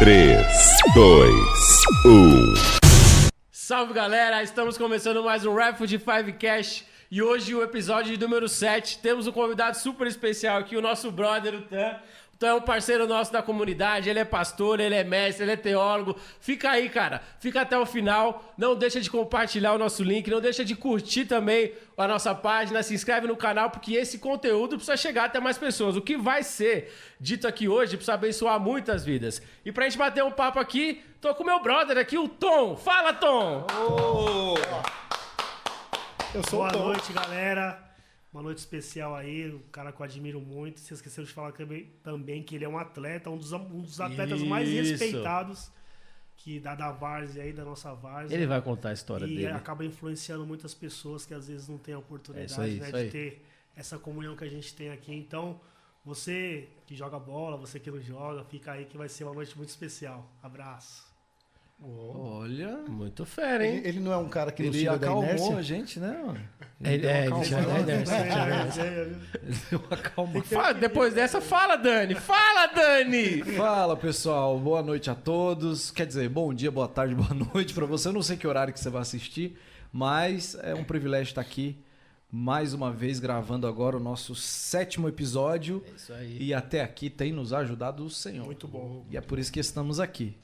3, 2, 1. Salve galera, estamos começando mais um Rapid 5 Cash e hoje o episódio número 7. Temos um convidado super especial aqui, o nosso brother, o Tan. O Tan é um parceiro nosso da comunidade, ele é pastor, ele é mestre, ele é teólogo. Fica aí, cara, fica até o final. Não deixa de compartilhar o nosso link, não deixa de curtir também a nossa página, se inscreve no canal, porque esse conteúdo precisa chegar até mais pessoas. O que vai ser dito aqui hoje precisa abençoar muitas vidas. E pra gente bater um papo aqui, tô com meu brother aqui, o Tom. Fala, Tom! Eu sou Boa noite, galera. Uma noite especial aí, um cara que eu admiro muito. Você esqueceu de falar também que ele é um atleta, um dos atletas mais respeitados da várzea aí, da nossa várzea. Ele vai contar a história e dele. acaba influenciando muitas pessoas que às vezes não têm a oportunidade de ter essa comunhão que a gente tem aqui. Então, você que joga bola, você que não joga, fica aí que vai ser uma noite muito especial. Abraço. Olha, muito fera, hein? ele não é um cara que Ele tira da acalmou inércia? a gente, né, mano? Ele já é inércia. Ele deu uma calma. Depois dessa, fala, Dani! Fala, Dani! Fala, pessoal. Boa noite a todos. Quer dizer, bom dia, boa tarde, boa noite pra você. Eu não sei que horário que você vai assistir, mas é um privilégio estar aqui mais uma vez gravando agora o nosso 7º episódio. É isso aí. E até aqui tem nos ajudado o Senhor. Muito bom. E é por isso que estamos aqui.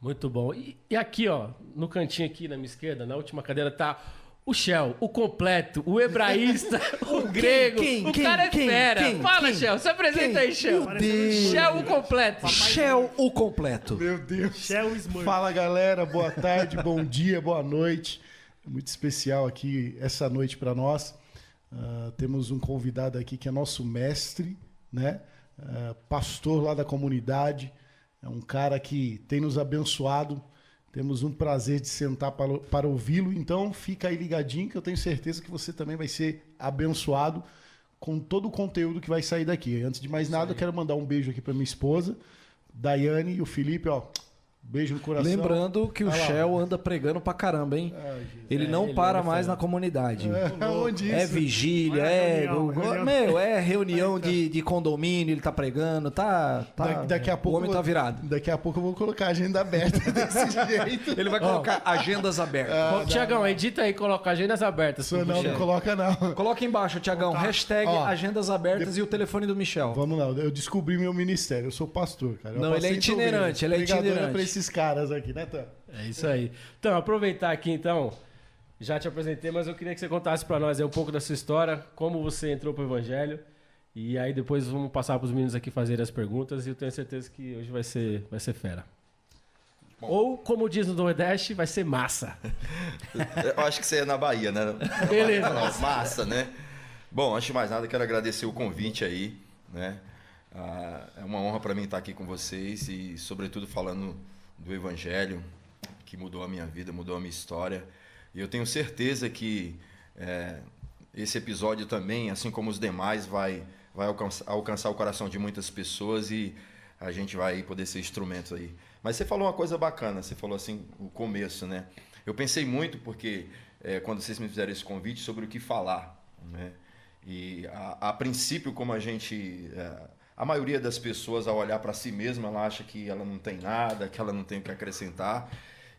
Muito bom. E aqui, ó, no cantinho aqui na minha esquerda, na última cadeira, tá o Shell, o completo, o hebraísta, o grego. O cara é fera. Fala, Shell. Se apresenta aí, Shell. Meu Deus. Shell, o completo. Shell, o completo. Meu Deus. Shell Smurf. Fala, galera. Boa tarde, bom dia, boa noite. É muito especial aqui essa noite para nós. Temos um convidado aqui que é nosso mestre, né? Pastor lá da comunidade. É um cara que tem nos abençoado. Temos um prazer de sentar para ouvi-lo. Então, fica aí ligadinho que eu tenho certeza que você também vai ser abençoado com todo o conteúdo que vai sair daqui. Antes de mais nada, eu quero mandar um beijo aqui para minha esposa, Daiane, e o Felipe, ó. Beijo no coração. Lembrando que o Shell anda pregando pra caramba, hein? Ele não para mais na comunidade. Onde É isso? vigília, é reunião de condomínio, ele tá pregando, Daqui a pouco o homem tá virado. Daqui a pouco eu vou colocar a agenda aberta desse jeito. Ele vai colocar agendas abertas. Ô, Tiagão, edita aí e coloca agendas abertas. Isso não coloca não. Coloca embaixo, Tiagão, hashtag Ó, agendas abertas e o telefone do Michel. Vamos lá, eu descobri meu ministério, eu sou pastor, cara. Eu Não, ele é passei por itinerante, ele é pregador itinerante. pra esses caras aqui, né, Tan? É isso aí. Então, aproveitar aqui, então, já te apresentei, mas eu queria que você contasse pra nós aí um pouco da sua história, como você entrou pro Evangelho, e aí depois vamos passar pros meninos aqui fazerem as perguntas, e eu tenho certeza que hoje vai ser fera. Bom. Ou, como diz no Nordeste, vai ser massa. Eu acho que você é na Bahia, né? Beleza. Não, massa, né? Bom, antes de mais nada, quero agradecer o convite aí, né? É uma honra para mim estar aqui com vocês e, sobretudo, falando do Evangelho, que mudou a minha vida, mudou a minha história. E eu tenho certeza que esse episódio também, assim como os demais, vai alcançar o coração de muitas pessoas e a gente vai poder ser instrumento aí. Mas você falou uma coisa bacana, você falou assim, o começo, né? Eu pensei muito, porque quando vocês me fizeram esse convite, sobre o que falar, né? E a princípio, como a gente... a maioria das pessoas, ao olhar para si mesma, ela acha que ela não tem nada, que ela não tem o que acrescentar.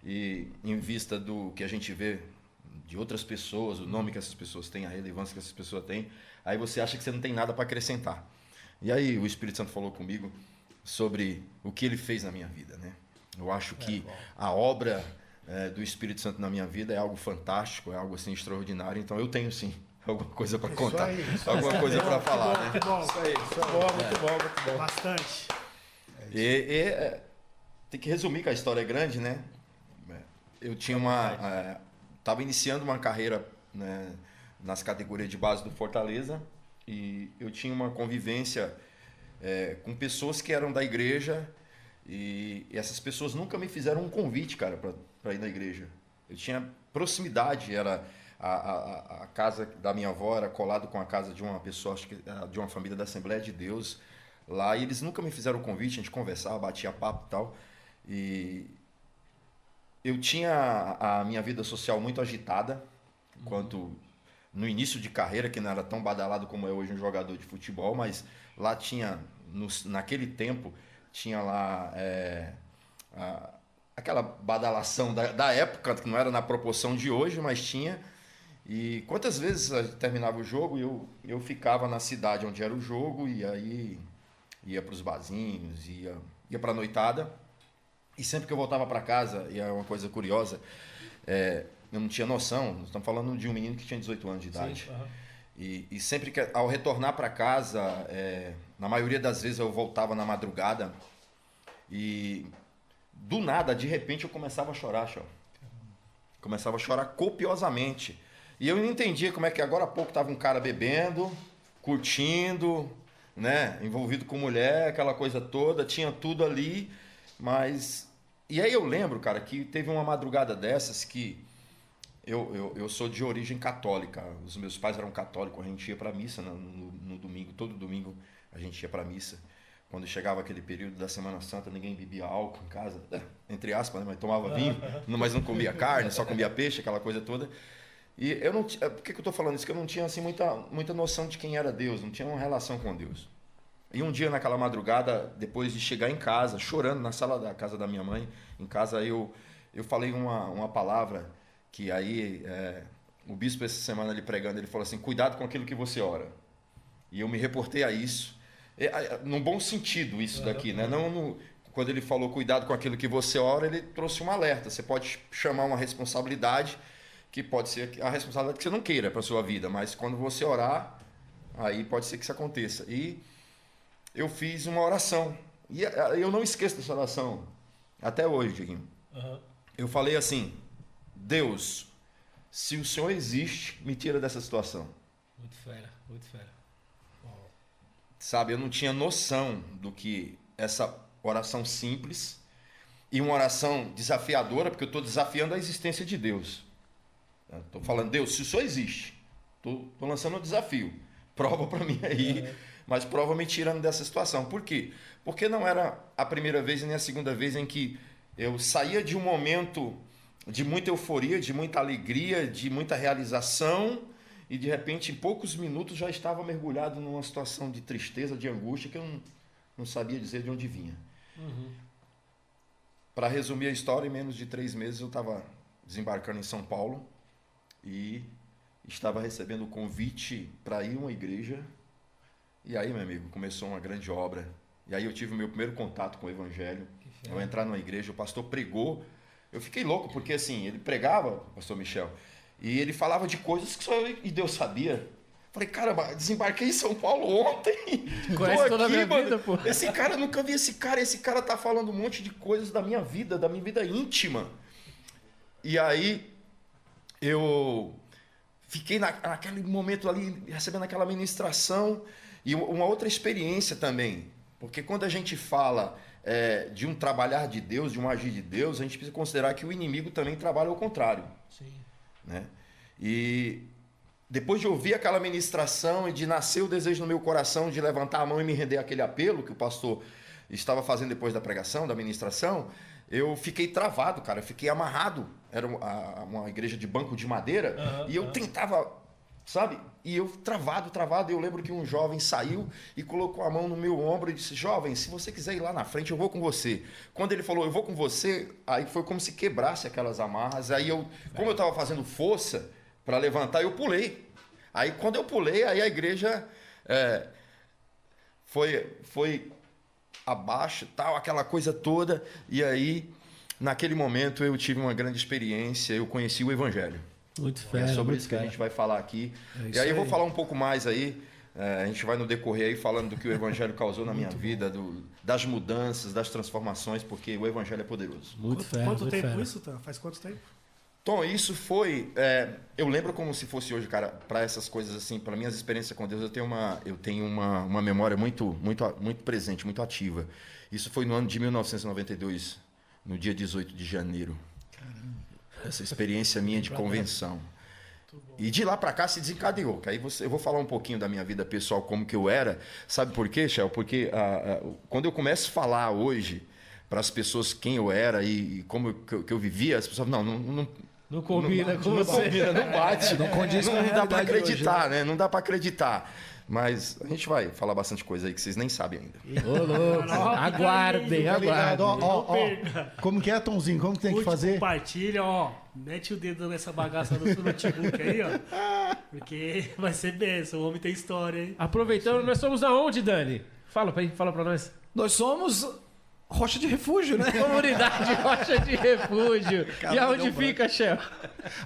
E em vista do que a gente vê de outras pessoas, o nome que essas pessoas têm, a relevância que essas pessoas têm, aí você acha que você não tem nada para acrescentar. E aí o Espírito Santo falou comigo sobre o que ele fez na minha vida, né? Eu acho que a obra do Espírito Santo na minha vida é algo fantástico, é algo assim extraordinário. Então eu tenho sim alguma coisa para contar, alguma coisa para falar, né? Muito bom. Isso aí, muito bom, muito bom. Bastante. Tem que resumir que a história é grande, né? Eu tinha estava iniciando uma carreira, né, nas categorias de base do Fortaleza e eu tinha uma convivência com pessoas que eram da igreja e essas pessoas nunca me fizeram um convite, cara, para ir na igreja. Eu tinha proximidade, era a casa da minha avó era colado com a casa de uma pessoa, acho que de uma família da Assembleia de Deus lá, e eles nunca me fizeram o convite, a gente conversava, batia papo e tal, e eu tinha a minha vida social muito agitada, quanto no início de carreira, que não era tão badalado como é hoje um jogador de futebol, mas lá tinha, naquele tempo, tinha lá aquela badalação da época, que não era na proporção de hoje, mas tinha. E quantas vezes terminava o jogo e eu ficava na cidade onde era o jogo, e aí ia para os barzinhos, ia para a noitada. E sempre que eu voltava para casa, e é uma coisa curiosa, eu não tinha noção, nós estamos falando de um menino que tinha 18 anos de idade. Sim, uhum. E sempre que, ao retornar para casa, na maioria das vezes eu voltava na madrugada e do nada, de repente, eu começava a chorar, Começava a chorar copiosamente. E eu não entendia como é que agora há pouco estava um cara bebendo, curtindo, né, envolvido com mulher, aquela coisa toda, tinha tudo ali, mas... E aí eu lembro, cara, que teve uma madrugada dessas que eu sou de origem católica, os meus pais eram católicos, a gente ia para missa no domingo, todo domingo a gente ia para missa. Quando chegava aquele período da Semana Santa, ninguém bebia álcool em casa, entre aspas, né, mas tomava vinho, mas não comia carne, só comia peixe, aquela coisa toda. E eu não... Por que eu estou falando isso? Porque eu não tinha assim, muita noção de quem era Deus, não tinha uma relação com Deus. E um dia, naquela madrugada, depois de chegar em casa, chorando na sala da casa da minha mãe, em casa eu falei uma palavra que aí o bispo essa semana ali pregando, ele falou assim, cuidado com aquilo que você ora. E eu me reportei a isso, num bom sentido isso daqui, né? Não quando ele falou cuidado com aquilo que você ora, ele trouxe um alerta. Você pode chamar uma responsabilidade, que pode ser a responsabilidade que você não queira para a sua vida, mas quando você orar, aí pode ser que isso aconteça. E eu fiz uma oração, e eu não esqueço dessa oração, até hoje, Dieguinho. Uhum. Eu falei assim, Deus, se o Senhor existe, me tira dessa situação. Muito fera, muito fera. Sabe, eu não tinha noção do que essa oração simples e uma oração desafiadora, porque eu estou desafiando a existência de Deus. Estou falando, Deus, se o Senhor existe, estou lançando um desafio. Prova para mim aí, mas prova me tirando dessa situação. Por quê? Porque não era a primeira vez nem a segunda vez em que eu saía de um momento de muita euforia, de muita alegria, de muita realização, e de repente, em poucos minutos, já estava mergulhado numa situação de tristeza, de angústia, que eu não sabia dizer de onde vinha. Uhum. Para resumir a história, em menos de 3 meses eu estava desembarcando em São Paulo e estava recebendo o convite para ir a uma igreja. E aí, meu amigo, começou uma grande obra. E aí eu tive o meu primeiro contato com o Evangelho. Eu entrar numa igreja, o pastor pregou. Eu fiquei louco, porque assim, ele pregava, o pastor Michel, e ele falava de coisas que só eu e Deus sabia. Falei, caramba, desembarquei em São Paulo ontem. Conhece toda a minha vida, pô. Esse cara, eu nunca vi esse cara tá falando um monte de coisas da minha vida íntima. E aí, eu fiquei naquele momento ali, recebendo aquela ministração, e uma outra experiência também. Porque quando a gente fala de um trabalhar de Deus, de um agir de Deus, a gente precisa considerar que o inimigo também trabalha ao contrário. Sim. Né? E depois de ouvir aquela ministração e de nascer o desejo no meu coração de levantar a mão e me render àquele apelo que o pastor estava fazendo depois da pregação, da ministração, eu fiquei travado, cara, eu fiquei amarrado. Era uma igreja de banco de madeira, e eu tentava, sabe? E eu travado. Eu lembro que um jovem saiu e colocou a mão no meu ombro e disse, jovem, se você quiser ir lá na frente, eu vou com você. Quando ele falou, eu vou com você, aí foi como se quebrasse aquelas amarras. Aí como eu estava fazendo força para levantar, eu pulei. Aí quando eu pulei, aí a igreja foi abaixo, tal, aquela coisa toda. E aí, naquele momento, eu tive uma grande experiência, eu conheci o Evangelho. Muito fera. É sobre muito isso que fera. a gente vai falar aqui. É E aí eu vou aí. falar um pouco mais aí. A gente vai no decorrer aí falando do que o Evangelho causou na minha vida, das mudanças, das transformações, porque o Evangelho é poderoso. Muito fera. Quanto muito tempo fera. isso, tá? Faz quanto tempo? Tom, isso foi... eu lembro como se fosse hoje, cara, para essas coisas assim, para minhas experiências com Deus, eu tenho uma memória muito presente, muito ativa. Isso foi no ano de 1992, no dia 18 de janeiro. Caramba. Essa experiência minha de convenção. E de lá para cá se desencadeou. Que aí eu vou falar um pouquinho da minha vida pessoal, como que eu era. Sabe por quê, Shell? Porque quando eu começo a falar hoje para as pessoas quem eu era e como que eu vivia, as pessoas falam, Não combina com você. Não bate. Não condiz com a Não dá para realidade acreditar, hoje, né? Não dá para acreditar. Mas a gente vai falar bastante coisa aí que vocês nem sabem ainda. Ô, louco. Aguardem, Tá ligado? aguardem. Ó. Como que é, Tomzinho? Como que tem que Curte, fazer? compartilha, ó. Mete o dedo nessa bagaça do seu notebook aí, ó. Porque vai ser benção. O homem tem história, hein? Aproveitando, nós somos da onde, Dani? Fala pra nós. Nós somos Rocha de Refúgio, né? Comunidade Rocha de Refúgio. Cara, E aonde deu fica, chefe?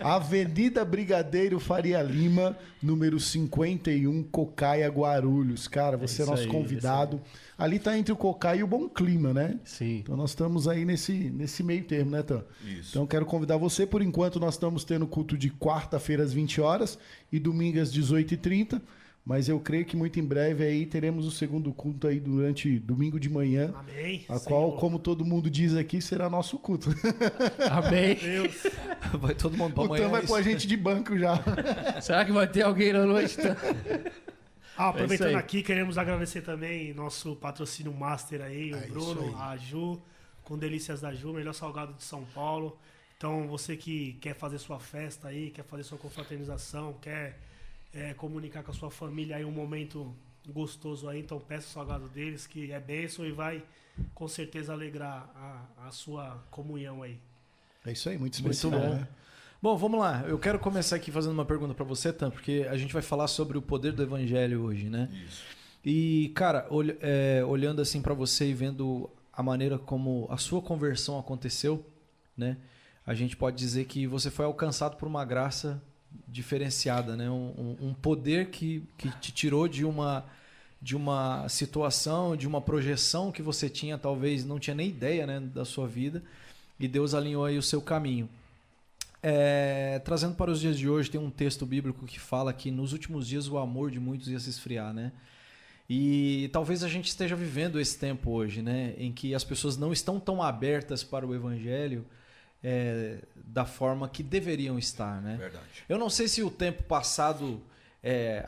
Avenida Brigadeiro Faria Lima, número 51, Cocaia, Guarulhos. Cara, você é isso nosso aí, convidado. Ali tá entre o Cocaia e o Bom Clima, né? Sim. Então nós estamos aí nesse meio termo, né, Tan? Isso. Então quero convidar você. Por enquanto nós estamos tendo culto de quarta-feira às 20 horas e domingo às 18h30. Mas eu creio que muito em breve aí teremos o segundo culto aí durante domingo de manhã. Amém. A Senhor. qual, como todo mundo diz aqui, será nosso culto. Amém. Deus. Vai todo mundo pra O amanhã. Tan vai é pôr a isso. gente de banco já. Será que vai ter alguém na noite? Tá? Aproveitando aí. aqui, queremos agradecer também nosso patrocínio master aí, o isso Bruno, aí. a Ju, com Delícias da Ju, melhor salgado de São Paulo. Então, você que quer fazer sua festa aí, quer fazer sua confraternização, quer comunicar com a sua família aí um momento gostoso aí, então peça o salgado deles, que é bênção e vai com certeza alegrar a sua comunhão aí. É isso aí, muito Muito especial, bom. né? Bom, vamos lá. Eu quero começar aqui fazendo uma pergunta pra você, Tan, porque a gente vai falar sobre o poder do evangelho hoje, né? Isso. E, cara, olhando assim pra você e vendo a maneira como a sua conversão aconteceu, né? A gente pode dizer que você foi alcançado por uma graça diferenciada, né? Um poder que te tirou de uma situação, de uma projeção que você tinha, talvez não tinha nem ideia, né, da sua vida, e Deus alinhou aí o seu caminho. Trazendo para os dias de hoje, tem um texto bíblico que fala que nos últimos dias o amor de muitos ia se esfriar, né? E talvez a gente esteja vivendo esse tempo hoje, né, em que as pessoas não estão tão abertas para o evangelho da forma que deveriam estar, né? Verdade. Eu não sei se o tempo passado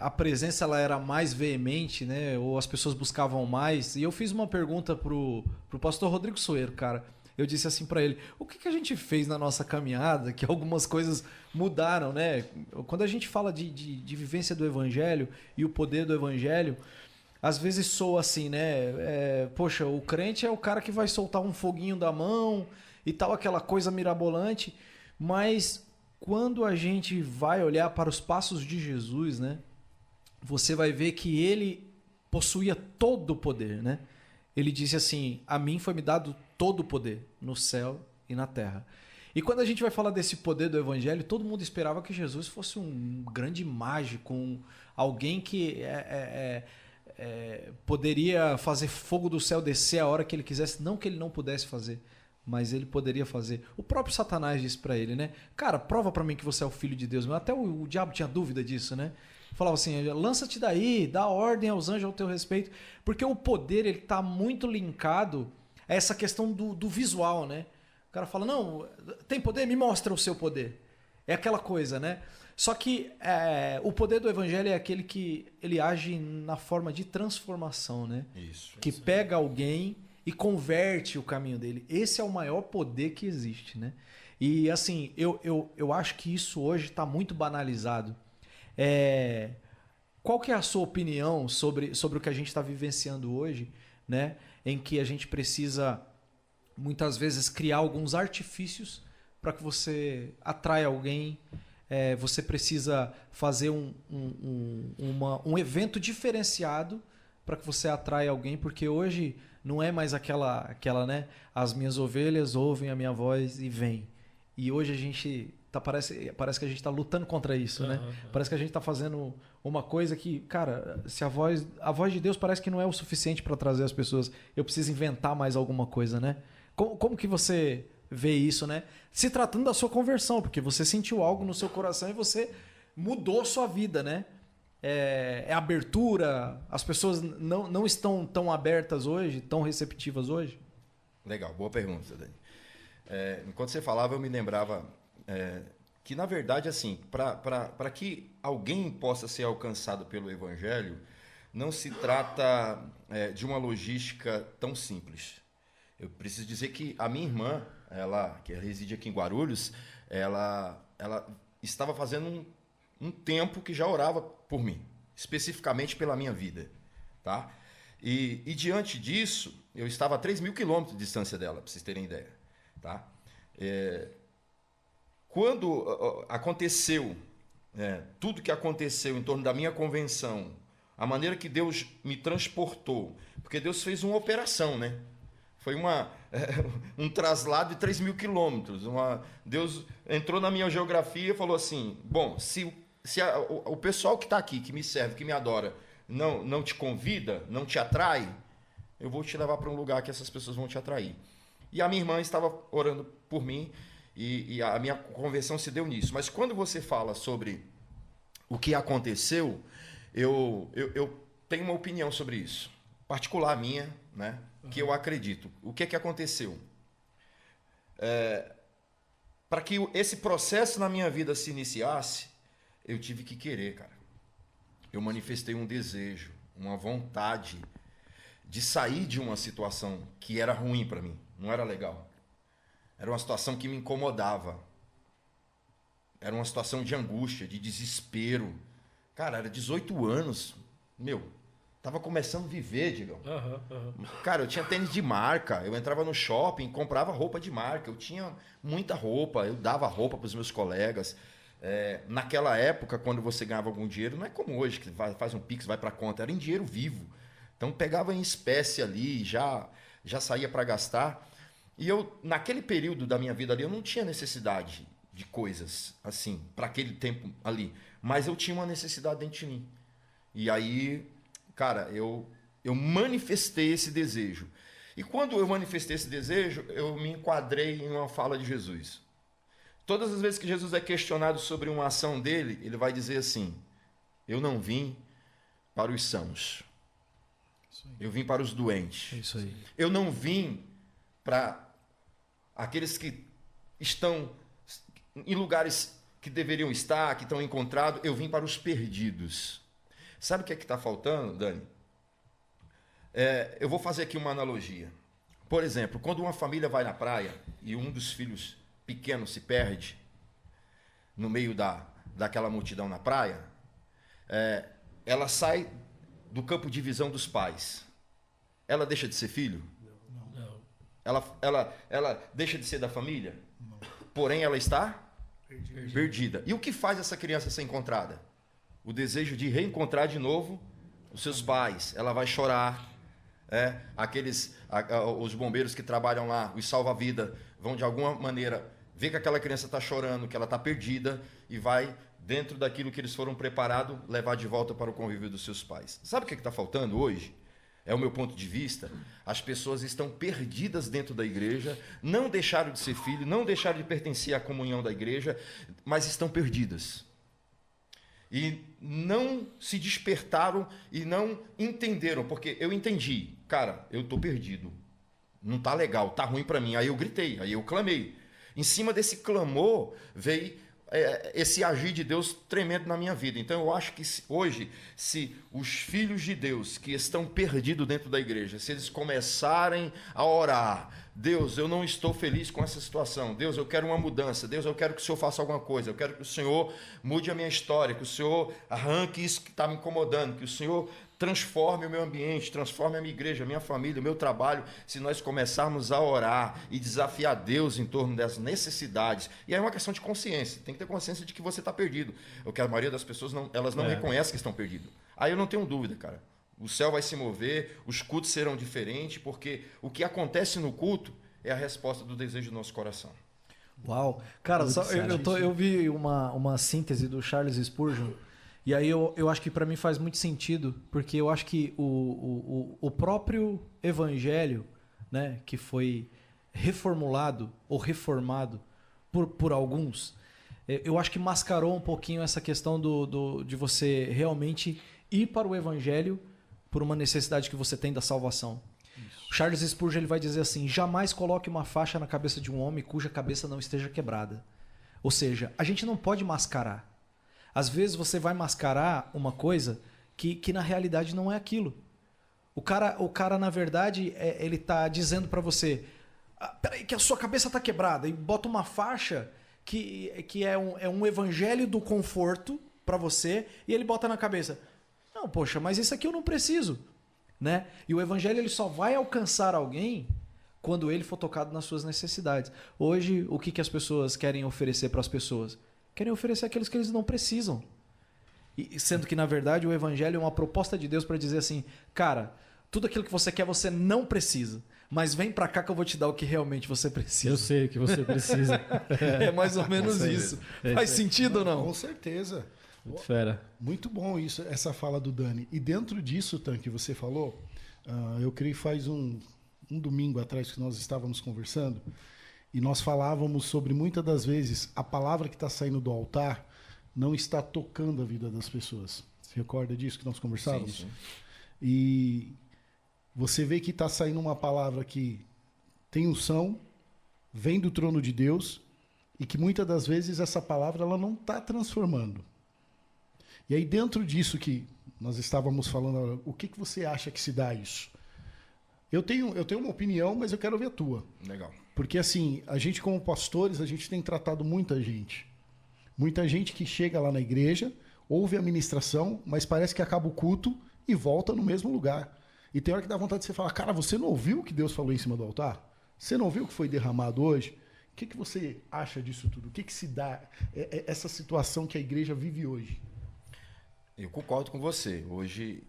a presença ela era mais veemente, né? Ou as pessoas buscavam mais. E eu fiz uma pergunta pro pastor Rodrigo Soeiro, cara. Eu disse assim para ele: o que a gente fez na nossa caminhada que algumas coisas mudaram, né? Quando a gente fala de vivência do evangelho e o poder do evangelho, às vezes soa assim, né? Poxa, o crente é o cara que vai soltar um foguinho da mão e tal, aquela coisa mirabolante, mas quando a gente vai olhar para os passos de Jesus, né, você vai ver que ele possuía todo o poder, né? Ele disse assim: a mim foi me dado todo o poder no céu e na terra. E quando a gente vai falar desse poder do evangelho, todo mundo esperava que Jesus fosse um grande mágico, alguém que poderia fazer fogo do céu descer a hora que ele quisesse, não que ele não pudesse fazer, mas ele poderia fazer. O próprio Satanás disse pra ele, né? Cara, prova pra mim que você é o filho de Deus. Até o diabo tinha dúvida disso, né? Falava assim: lança-te daí, dá ordem aos anjos ao teu respeito. Porque o poder, ele tá muito linkado a essa questão do visual, né? O cara fala: não, tem poder? Me mostra o seu poder. É aquela coisa, né? Só que o poder do evangelho é aquele que ele age na forma de transformação, né? Isso. Que pega alguém e converte o caminho dele. Esse é o maior poder que existe, né? E assim, eu acho que isso hoje está muito banalizado. Qual que é a sua opinião sobre o que a gente está vivenciando hoje, né? Em que a gente precisa, muitas vezes, criar alguns artifícios para que você atraia alguém. Você precisa fazer um evento diferenciado para que você atraia alguém, porque hoje não é mais aquela, né? As minhas ovelhas ouvem a minha voz e vêm. E hoje a gente parece que a gente está lutando contra isso, né? Parece que a gente está fazendo uma coisa que, cara, se a voz de Deus parece que não é o suficiente para trazer as pessoas. Eu preciso inventar mais alguma coisa, né? Como que você vê isso, né? Se tratando da sua conversão, porque você sentiu algo no seu coração e você mudou sua vida, né? Abertura, as pessoas não estão tão abertas hoje, tão receptivas hoje? Legal, boa pergunta, Dani. Enquanto você falava, eu me lembrava que, na verdade, assim, para que alguém possa ser alcançado pelo Evangelho, não se trata de uma logística tão simples. Eu preciso dizer que a minha irmã, que reside aqui em Guarulhos, ela estava fazendo um tempo que já orava por mim. especificamente pela minha vida, tá? E diante disso, eu estava a 3.000 quilômetros de distância dela, para vocês terem ideia, tá? Quando aconteceu tudo que aconteceu em torno da minha convenção, a maneira que Deus me transportou, porque Deus fez uma operação, né? Foi um traslado de 3.000 quilômetros. Deus entrou na minha geografia e falou assim, bom, se o pessoal que está aqui, que me serve, que me adora, não te convida, não te atrai, eu vou te levar para um lugar que essas pessoas vão te atrair. E a minha irmã estava orando por mim, e a minha conversão se deu nisso. Mas quando você fala sobre o que aconteceu, eu tenho uma opinião sobre isso, particular minha, né? Que eu acredito. O que aconteceu? Para que esse processo na minha vida se iniciasse, eu tive que querer, cara. Eu manifestei um desejo, uma vontade de sair de uma situação que era ruim para mim, não era legal. Era uma situação que me incomodava. Era uma situação de angústia, de desespero. Cara, era 18 anos. Tava começando a viver, Digão. Cara, eu tinha tênis de marca. Eu entrava no shopping, comprava roupa de marca. Eu tinha muita roupa. Eu dava roupa para os meus colegas. Naquela época, quando você ganhava algum dinheiro, não é como hoje, que faz um Pix, vai para conta. Era em dinheiro vivo. Então, pegava em espécie ali, já saía para gastar. E eu, naquele período da minha vida ali, eu não tinha necessidade de coisas assim, para aquele tempo ali. Mas eu tinha uma necessidade dentro de mim. E aí, cara, eu manifestei esse desejo. E quando eu manifestei esse desejo, eu me enquadrei em uma fala de Jesus. Todas as vezes que Jesus é questionado sobre uma ação dele, ele vai dizer assim, eu não vim para os sãos. Eu vim para os doentes. É isso aí. Eu não vim para aqueles que estão em lugares que deveriam estar, que estão encontrados. Eu vim para os perdidos. Sabe o que está faltando, Dani? Eu vou fazer aqui uma analogia. Por exemplo, quando uma família vai na praia e um dos filhos pequenos se perde no meio daquela multidão na praia, ela sai do campo de visão dos pais. Ela deixa de ser filho? Não. Ela deixa de ser da família? Não. Porém, ela está perdida. E o que faz essa criança ser encontrada? O desejo de reencontrar de novo os seus pais. Ela vai chorar. Os bombeiros que trabalham lá, os salva-vida, vão de alguma maneira ver que aquela criança está chorando, que ela está perdida, e vai, dentro daquilo que eles foram preparados, levar de volta para o convívio dos seus pais. Sabe o que está faltando hoje? É o meu ponto de vista. As pessoas estão perdidas dentro da igreja, não deixaram de ser filho, não deixaram de pertencer à comunhão da igreja, mas estão perdidas. E não se despertaram e não entenderam, porque eu entendi, cara, eu estou perdido, não está legal, está ruim para mim. Aí eu gritei, aí eu clamei. Em cima desse clamor veio esse agir de Deus tremendo na minha vida. Então eu acho que hoje, se os filhos de Deus que estão perdidos dentro da igreja, se eles começarem a orar, Deus, eu não estou feliz com essa situação, Deus, eu quero uma mudança, Deus, eu quero que o Senhor faça alguma coisa, eu quero que o Senhor mude a minha história, que o Senhor arranque isso que está me incomodando, que o Senhor transforme o meu ambiente, transforme a minha igreja, a minha família, o meu trabalho. Se nós começarmos a orar e desafiar Deus em torno das necessidades, e aí é uma questão de consciência, tem que ter consciência de que você está perdido, o que a maioria das pessoas não reconhece que estão perdidos. Aí eu não tenho dúvida, cara, o céu vai se mover, os cultos serão diferentes, porque o que acontece no culto é a resposta do desejo do nosso coração. Uau! Cara, eu vi uma síntese do Charles Spurgeon. E aí eu acho que para mim faz muito sentido, porque eu acho que o próprio evangelho, né, que foi reformulado ou reformado por alguns, eu acho que mascarou um pouquinho essa questão de você realmente ir para o evangelho por uma necessidade que você tem da salvação. Isso. Charles Spurgeon ele vai dizer assim, jamais coloque uma faixa na cabeça de um homem cuja cabeça não esteja quebrada. Ou seja, a gente não pode mascarar. Às vezes você vai mascarar uma coisa que na realidade não é aquilo. O cara na verdade, ele tá dizendo para você, peraí, que a sua cabeça tá quebrada, e bota uma faixa que é um evangelho do conforto para você, e ele bota na cabeça, Não, poxa, mas isso aqui eu não preciso, né? E o evangelho ele só vai alcançar alguém quando ele for tocado nas suas necessidades. Hoje, o que as pessoas querem oferecer para as pessoas? Querem oferecer aqueles que eles não precisam. E sendo que, na verdade, o evangelho é uma proposta de Deus para dizer assim, cara, tudo aquilo que você quer, você não precisa. Mas vem para cá que eu vou te dar o que realmente você precisa. Eu sei o que você precisa. É mais ou menos isso. Faz sentido ou não? Com certeza. Muito fera. Muito bom isso, essa fala do Dani. E dentro disso, Tan, que você falou, eu creio que faz um domingo atrás que nós estávamos conversando e nós falávamos sobre muitas das vezes a palavra que está saindo do altar não está tocando a vida das pessoas. Você recorda disso que nós conversávamos? Sim. E você vê que está saindo uma palavra que tem unção, vem do trono de Deus e que muitas das vezes essa palavra ela não está transformando. E aí dentro disso que nós estávamos falando, o que você acha que se dá isso? Eu tenho uma opinião, mas eu quero ouvir a tua. Legal. Porque assim, a gente como pastores, a gente tem tratado muita gente. Muita gente que chega lá na igreja, ouve a ministração, mas parece que acaba o culto e volta no mesmo lugar. E tem hora que dá vontade de você falar, cara, você não ouviu o que Deus falou em cima do altar? Você não viu o que foi derramado hoje? O que você acha disso tudo? O que se dá essa situação que a igreja vive hoje? Eu concordo com você. Hoje,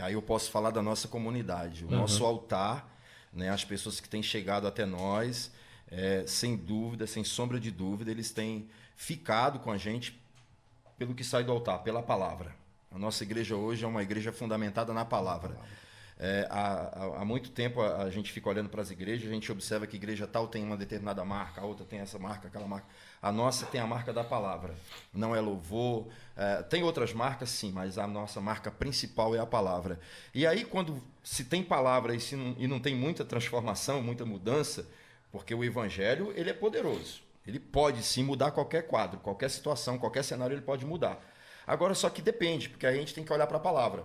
aí eu posso falar da nossa comunidade. O nosso altar, né, as pessoas que têm chegado até nós, sem dúvida, sem sombra de dúvida, eles têm ficado com a gente pelo que sai do altar, pela palavra. A nossa igreja hoje é uma igreja fundamentada na palavra. Há muito tempo a gente fica olhando para as igrejas, a gente observa que a igreja tal tem uma determinada marca, a outra tem essa marca, aquela marca. A nossa tem a marca da palavra, não é louvor. Tem outras marcas sim, mas a nossa marca principal é a palavra. E aí quando se tem palavra e não tem muita transformação, muita mudança, porque o evangelho ele é poderoso. Ele pode sim mudar qualquer quadro, qualquer situação, qualquer cenário ele pode mudar. Agora só que depende, porque aí a gente tem que olhar para a palavra.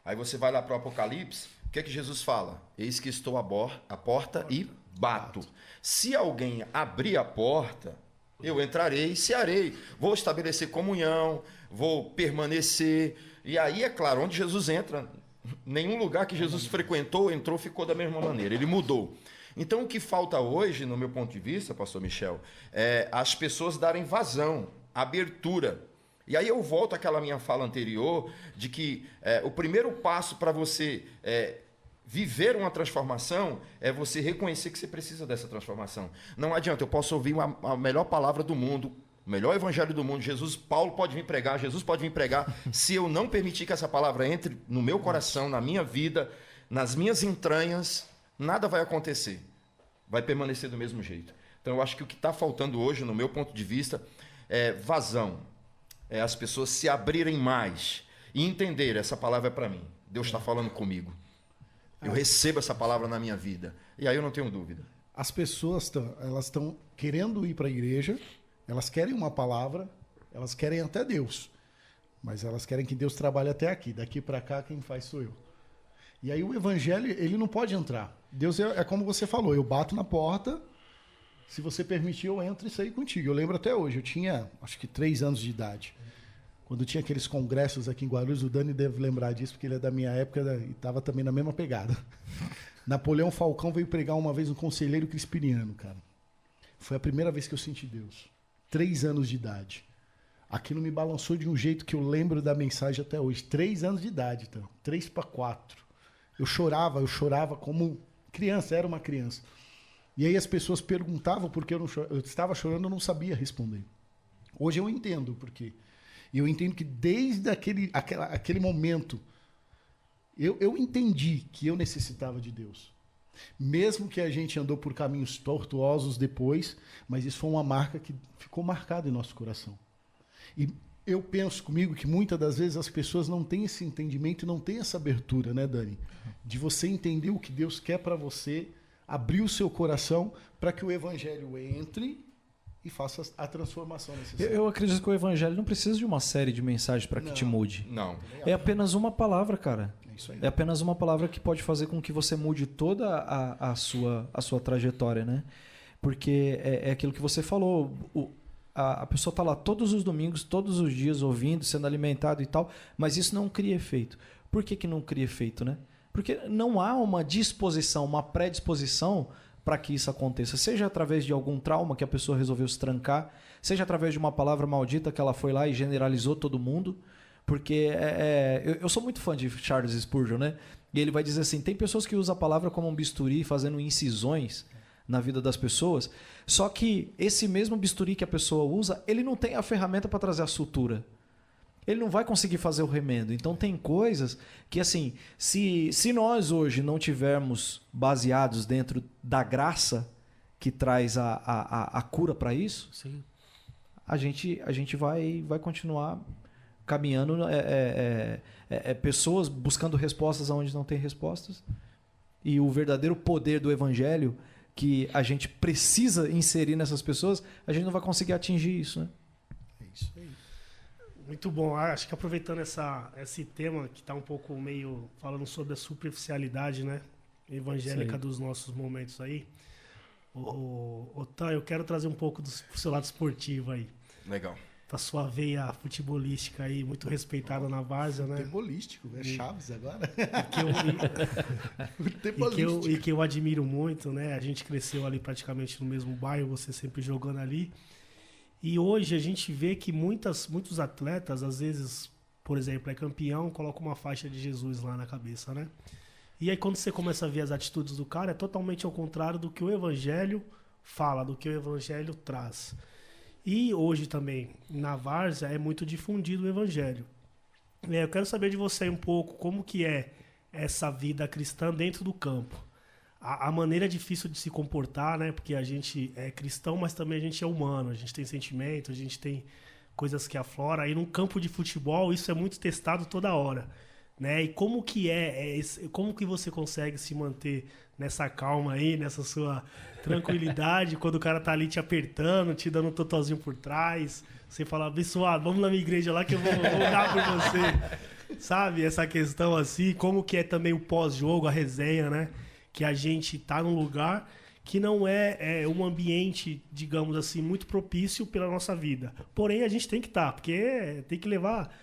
Aí você vai lá para o Apocalipse, o que é que Jesus fala? Eis que estou à porta e bato. Se alguém abrir a porta, eu entrarei e cearei. Vou estabelecer comunhão, vou permanecer. E aí, é claro, onde Jesus entra, nenhum lugar que Jesus frequentou, entrou, ficou da mesma maneira. Ele mudou. Então, o que falta hoje, no meu ponto de vista, pastor Michel, é as pessoas darem vazão, abertura. E aí eu volto àquela minha fala anterior de que o primeiro passo para você viver uma transformação é você reconhecer que você precisa dessa transformação. Não adianta, eu posso ouvir a melhor palavra do mundo, o melhor evangelho do mundo, Paulo pode vir pregar, Jesus pode vir pregar, se eu não permitir que essa palavra entre no meu coração, na minha vida, nas minhas entranhas, nada vai acontecer. Vai permanecer do mesmo jeito. Então eu acho que o que está faltando hoje, no meu ponto de vista, é vazão. É as pessoas se abrirem mais e entender, essa palavra é para mim. Deus está falando comigo. Eu recebo essa palavra na minha vida. E aí eu não tenho dúvida. As pessoas elas estão querendo ir para a igreja, elas querem uma palavra, elas querem até Deus. Mas elas querem que Deus trabalhe até aqui. Daqui para cá, quem faz sou eu. E aí o evangelho, ele não pode entrar. Deus é como você falou, eu bato na porta, se você permitir eu entro e saio contigo. Eu lembro até hoje, eu tinha acho que 3 anos de idade. Quando tinha aqueles congressos aqui em Guarulhos, o Dani deve lembrar disso, porque ele é da minha época e estava também na mesma pegada. Napoleão Falcão veio pregar uma vez um conselheiro crispiniano, cara. Foi a primeira vez que eu senti Deus. 3 anos de idade. Aquilo me balançou de um jeito que eu lembro da mensagem até hoje. 3 anos de idade, então. 3 para 4. Eu chorava como criança, era uma criança. E aí as pessoas perguntavam por que eu estava chorando, eu não sabia responder. Hoje eu entendo por quê. E eu entendo que desde aquele momento, eu entendi que eu necessitava de Deus. Mesmo que a gente andou por caminhos tortuosos depois, mas isso foi uma marca que ficou marcada em nosso coração. E eu penso comigo que muitas das vezes as pessoas não têm esse entendimento e não têm essa abertura, né, Dani? De você entender o que Deus quer para você, abrir o seu coração para que o evangelho entre e faça a transformação necessária. Eu acredito que o evangelho não precisa de uma série de mensagens para que te mude. Não. É apenas uma palavra, cara. É isso aí. É apenas uma palavra que pode fazer com que você mude toda a sua trajetória, né? Porque é aquilo que você falou. a pessoa está lá todos os domingos, todos os dias, ouvindo, sendo alimentado e tal, mas isso não cria efeito. Por que não cria efeito, né? Porque não há uma disposição, uma predisposição para que isso aconteça. Seja através de algum trauma que a pessoa resolveu se trancar, seja através de uma palavra maldita que ela foi lá e generalizou todo mundo. Porque eu sou muito fã de Charles Spurgeon, né? E ele vai dizer assim, tem pessoas que usam a palavra como um bisturi, fazendo incisões na vida das pessoas, só que esse mesmo bisturi que a pessoa usa, ele não tem a ferramenta para trazer a sutura. Ele não vai conseguir fazer o remendo. Então tem coisas que, assim, se nós hoje não tivermos baseados dentro da graça que traz a cura para isso, Sim. a gente vai continuar caminhando, pessoas buscando respostas onde não tem respostas. E o verdadeiro poder do evangelho que a gente precisa inserir nessas pessoas, a gente não vai conseguir atingir isso, né? É isso aí. Muito bom. Acho que aproveitando esse tema que está um pouco meio falando sobre a superficialidade, né, evangélica dos nossos momentos aí. Tan, eu quero trazer um pouco do seu lado esportivo aí. Legal. Da sua veia futebolística aí, muito respeitada na Várzea, né? Futebolístico, é Chaves agora. E que eu admiro muito, né? A gente cresceu ali praticamente no mesmo bairro, você sempre jogando ali. E hoje a gente vê que muitos atletas, às vezes, por exemplo, é campeão, coloca uma faixa de Jesus lá na cabeça, né? E aí quando você começa a ver as atitudes do cara, é totalmente ao contrário do que o evangelho fala, do que o evangelho traz. E hoje também, na Várzea, é muito difundido o evangelho. Eu quero saber de você um pouco como que é essa vida cristã dentro do campo. A maneira difícil de se comportar, né? Porque a gente é cristão, mas também a gente é humano. A gente tem sentimentos, a gente tem coisas que afloram. Aí num campo de futebol, isso é muito testado toda hora, né? E como que como que você consegue se manter nessa calma aí, nessa sua tranquilidade, quando o cara tá ali te apertando, te dando um totozinho por trás, você fala, abençoado, vamos na minha igreja lá que eu vou orar por você. Sabe? Essa questão assim, como que é também o pós-jogo, a resenha, né? Que a gente tá num lugar que não é um ambiente, digamos assim, muito propício pela nossa vida. Porém, a gente tem que estar, porque tem que levar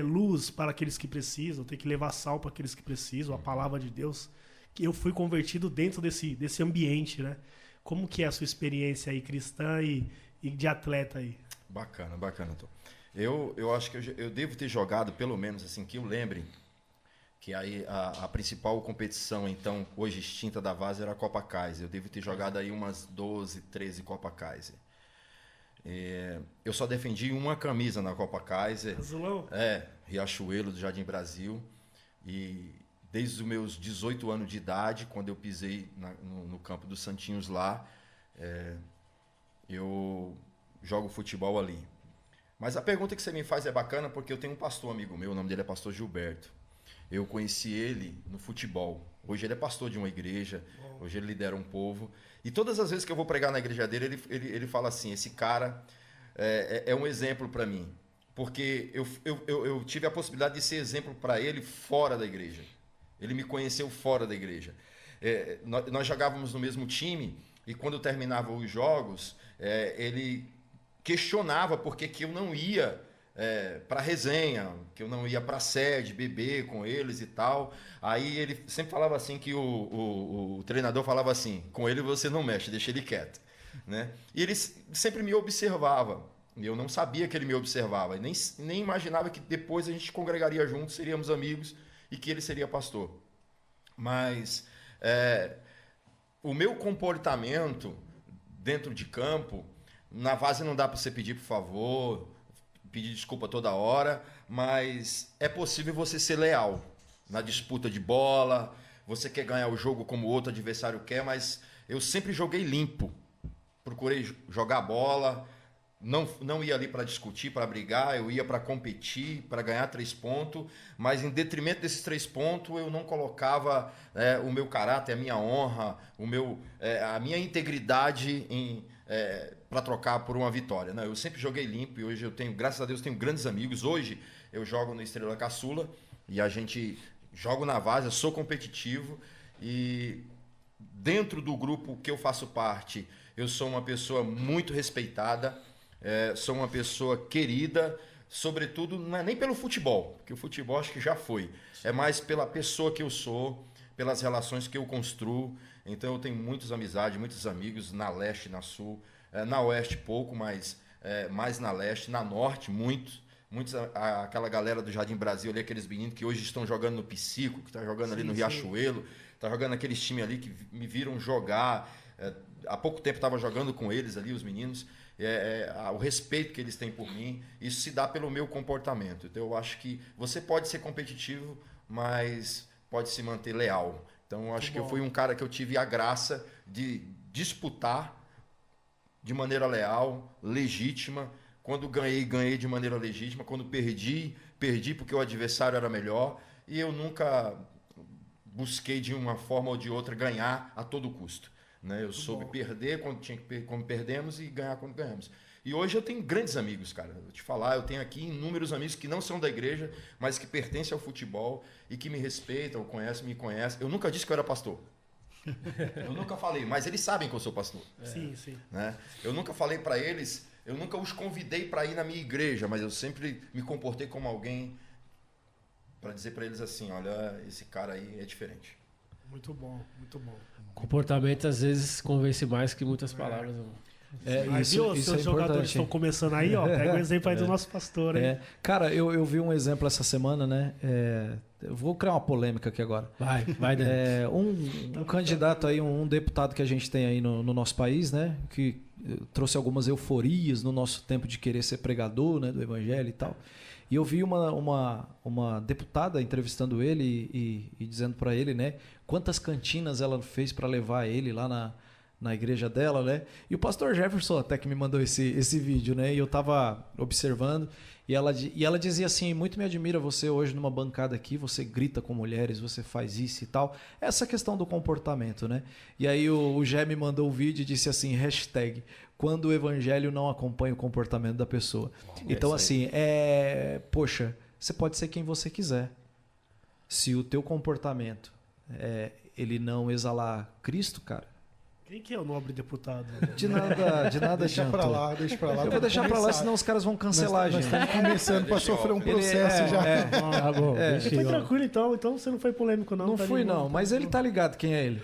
luz para aqueles que precisam, tem que levar sal para aqueles que precisam, a palavra de Deus. Que eu fui convertido dentro desse ambiente, né? Como que é a sua experiência aí cristã e de atleta aí? Bacana, Tom. Eu acho que eu devo ter jogado, pelo menos assim, que eu lembre, que aí a principal competição, então, hoje extinta da Várzea era a Copa Kaiser. Eu devo ter jogado aí umas 12, 13 Copa Kaiser. Eu só defendi uma camisa na Copa Kaiser. Azulão? Riachuelo, do Jardim Brasil. E desde os meus 18 anos de idade, quando eu pisei no campo dos Santinhos lá, eu jogo futebol ali. Mas a pergunta que você me faz é bacana porque eu tenho um pastor amigo meu, o nome dele é pastor Gilberto. Eu conheci ele no futebol. Hoje ele é pastor de uma igreja, hoje ele lidera um povo. E todas as vezes que eu vou pregar na igreja dele, ele fala assim, esse cara é um exemplo para mim. Porque eu tive a possibilidade de ser exemplo para ele fora da igreja. Ele me conheceu fora da igreja. Nós jogávamos no mesmo time e quando terminava os jogos, ele questionava por que eu não ia para resenha, que eu não ia para a sede beber com eles e tal. Aí ele sempre falava assim que o treinador falava assim, com ele você não mexe, deixa ele quieto, né? E ele sempre me observava. Eu não sabia que ele me observava, nem imaginava que depois a gente congregaria juntos, seríamos amigos e que ele seria pastor. Mas o meu comportamento dentro de campo, na Várzea não dá para você pedir por favor, pedir desculpa toda hora, mas é possível você ser leal na disputa de bola, você quer ganhar o jogo como o outro adversário quer, mas eu sempre joguei limpo, procurei jogar bola, não ia ali para discutir, para brigar, eu ia para competir, para ganhar 3 pontos, mas em detrimento desses 3 pontos eu não colocava o meu caráter, a minha honra, a minha integridade para trocar por uma vitória. Não, eu sempre joguei limpo e hoje eu tenho, graças a Deus, tenho grandes amigos. Hoje eu jogo no Estrela Caçula e a gente joga na Várzea, sou competitivo e dentro do grupo que eu faço parte, eu sou uma pessoa muito respeitada. sou uma pessoa querida, sobretudo, não é nem pelo futebol, porque o futebol acho que já foi. É mais pela pessoa que eu sou, pelas relações que eu construo. Então eu tenho muitas amizades, muitos amigos na leste, na sul, na oeste pouco, mas mais na leste, na norte muitos, aquela galera do Jardim Brasil ali, aqueles meninos que hoje estão jogando no Psico, que está jogando ali no Riachuelo, está jogando aqueles times ali que me viram jogar, há pouco tempo estava jogando com eles ali, os meninos, o respeito que eles têm por mim, isso se dá pelo meu comportamento. Então eu acho que você pode ser competitivo, mas pode se manter leal. Então eu acho que eu fui um cara que eu tive a graça de disputar de maneira leal, legítima. Quando ganhei de maneira legítima. Quando perdi porque o adversário era melhor. E eu nunca busquei de uma forma ou de outra ganhar a todo custo. Né? Eu soube perder quando perdemos e ganhar quando ganhamos. E hoje eu tenho grandes amigos, cara. Vou te falar, eu tenho aqui inúmeros amigos que não são da igreja, mas que pertencem ao futebol e que me respeitam, me conhecem. Eu nunca disse que eu era pastor. Eu nunca falei, mas eles sabem que eu sou pastor. Sim, sim. Né? Eu nunca falei para eles, eu nunca os convidei para ir na minha igreja, mas eu sempre me comportei como alguém para dizer para eles assim, olha, esse cara aí é diferente. Muito bom, muito bom. Comportamento às vezes convence mais que muitas palavras. Mas viu, os seus jogadores estão começando aí, ó. Pega o exemplo aí do nosso pastor, hein? Cara, eu vi um exemplo essa semana, né? Eu vou criar uma polêmica aqui agora. Vai, Dan. Um candidato aí, um deputado que a gente tem aí no nosso país, né? Que trouxe algumas euforias no nosso tempo de querer ser pregador, né? Do evangelho e tal. E eu vi uma deputada entrevistando ele e dizendo para ele, né? Quantas cantinas ela fez para levar ele lá na igreja dela, né? E o pastor Jefferson até que me mandou esse vídeo, né? E eu tava observando e ela dizia assim, muito me admira você hoje numa bancada aqui, você grita com mulheres, você faz isso e tal. Essa questão do comportamento, né? E aí o Gé me mandou o vídeo e disse assim, hashtag, quando o evangelho não acompanha o comportamento da pessoa. Então assim, poxa, você pode ser quem você quiser. Se o teu comportamento ele não exalar Cristo, cara, quem que é o nobre deputado? De nada Deixa pra lá. Eu vou deixar pra lá, senão os caras vão cancelar a gente. Nós estamos começando para sofrer um processo já. Tá bom. Foi tranquilo então você não foi polêmico não. Não tá fui ligado? não, mas ele tá ligado quem é ele.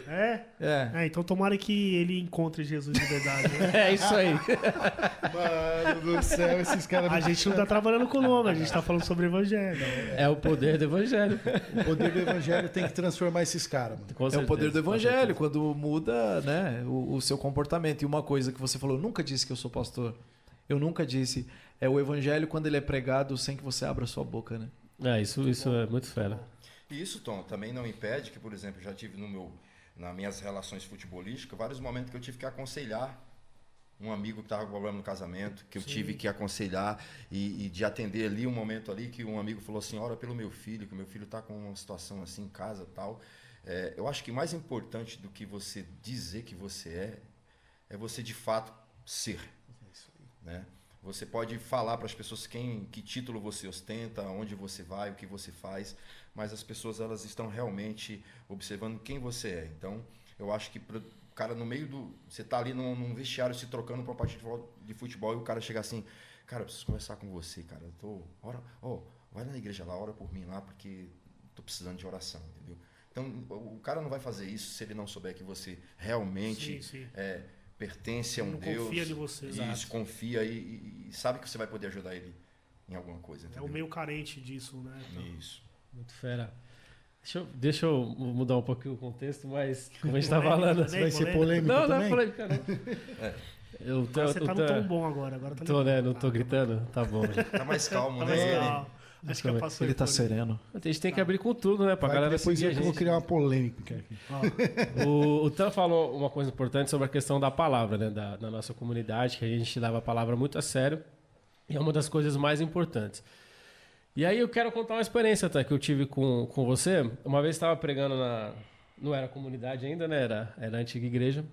Então tomara que ele encontre Jesus de verdade. Né? É isso aí. Mano do céu, esses caras... A gente não tá trabalhando com o nome, a gente tá falando sobre o evangelho. É o poder do evangelho. O poder do evangelho tem que transformar esses caras, mano. Com É o certeza, poder do com evangelho, certeza. quando muda, né, o seu comportamento. E uma coisa que você falou, eu nunca disse que eu sou pastor. Eu nunca disse. É o evangelho quando ele é pregado sem que você abra a sua boca, né? Isso é muito fera. E isso, Tom, também não impede que, por exemplo, eu já tive nas minhas relações futebolísticas, vários momentos que eu tive que aconselhar um amigo que estava com problema no casamento, que eu tive que aconselhar e de atender ali um momento ali que um amigo falou assim, ora pelo meu filho, que o meu filho está com uma situação assim em casa e tal. Eu acho que mais importante do que você dizer que você é você de fato ser. Né? Você pode falar para as pessoas que título você ostenta, onde você vai, o que você faz, mas as pessoas elas estão realmente observando quem você é. Então, eu acho que o cara no meio você tá ali num vestiário se trocando para uma partida de futebol e o cara chega assim, cara, eu preciso conversar com você, cara. Vai na igreja lá, ora por mim lá, porque tô precisando de oração, entendeu? Então, o cara não vai fazer isso se ele não souber que você realmente pertence a um Deus. Confia em você. Isso, confia e sabe que você vai poder ajudar ele em alguma coisa. Entendeu? É o meio carente disso, né? Então. Isso. Muito fera. Deixa eu mudar um pouquinho o contexto, mas como a gente tá falando... Vai ser polêmico Não também? é polêmica, não. Você tá no tom bom agora tá tô, né? Não tô gritando? Tá bom. Tá mais calmo, Tá né? legal. Acho que eu passei. Ele tá sereno. A gente tem que abrir com tudo, né? Pra galera Depois seguir a eu vou gente. criar uma polêmica aqui. O Tan falou uma coisa importante sobre a questão da palavra, né? Da nossa comunidade, que a gente leva a palavra muito a sério. E é uma das coisas mais importantes. E aí eu quero contar uma experiência, Tan, que eu tive com você. Uma vez estava pregando não era comunidade ainda, né? Era a antiga igreja.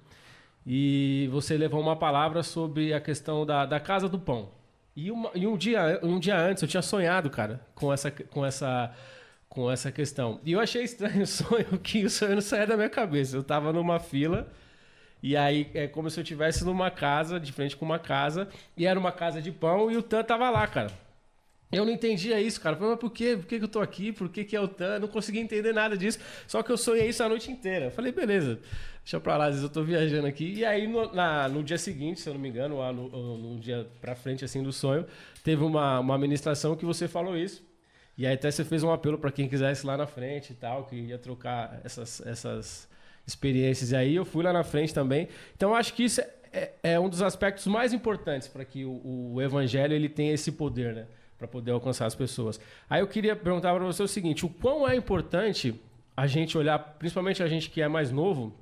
E você levou uma palavra sobre a questão da casa do pão. E um dia antes eu tinha sonhado, cara, com essa questão. E eu achei estranho o sonho, que o sonho não saía da minha cabeça. Eu tava numa fila E aí é como se eu estivesse numa casa, de frente com uma casa, e era uma casa de pão, e o Tan tava lá, cara. Eu não entendia isso, cara. Eu falei, mas por quê? Por que eu tô aqui? Por que é o Tan? Eu não conseguia entender nada disso. Só que eu sonhei isso a noite inteira. Eu falei, beleza, deixa pra lá, às vezes eu tô viajando aqui. E aí, no dia seguinte, se eu não me engano, lá no dia pra frente, assim, do sonho, teve uma ministração que você falou isso. E aí até você fez um apelo pra quem quisesse lá na frente e tal, que ia trocar essas experiências. E aí eu fui lá na frente também. Então, eu acho que isso é um dos aspectos mais importantes para que o evangelho ele tenha esse poder, né? Para poder alcançar as pessoas. Aí eu queria perguntar para você o seguinte, o quão é importante a gente olhar, principalmente a gente que é mais novo,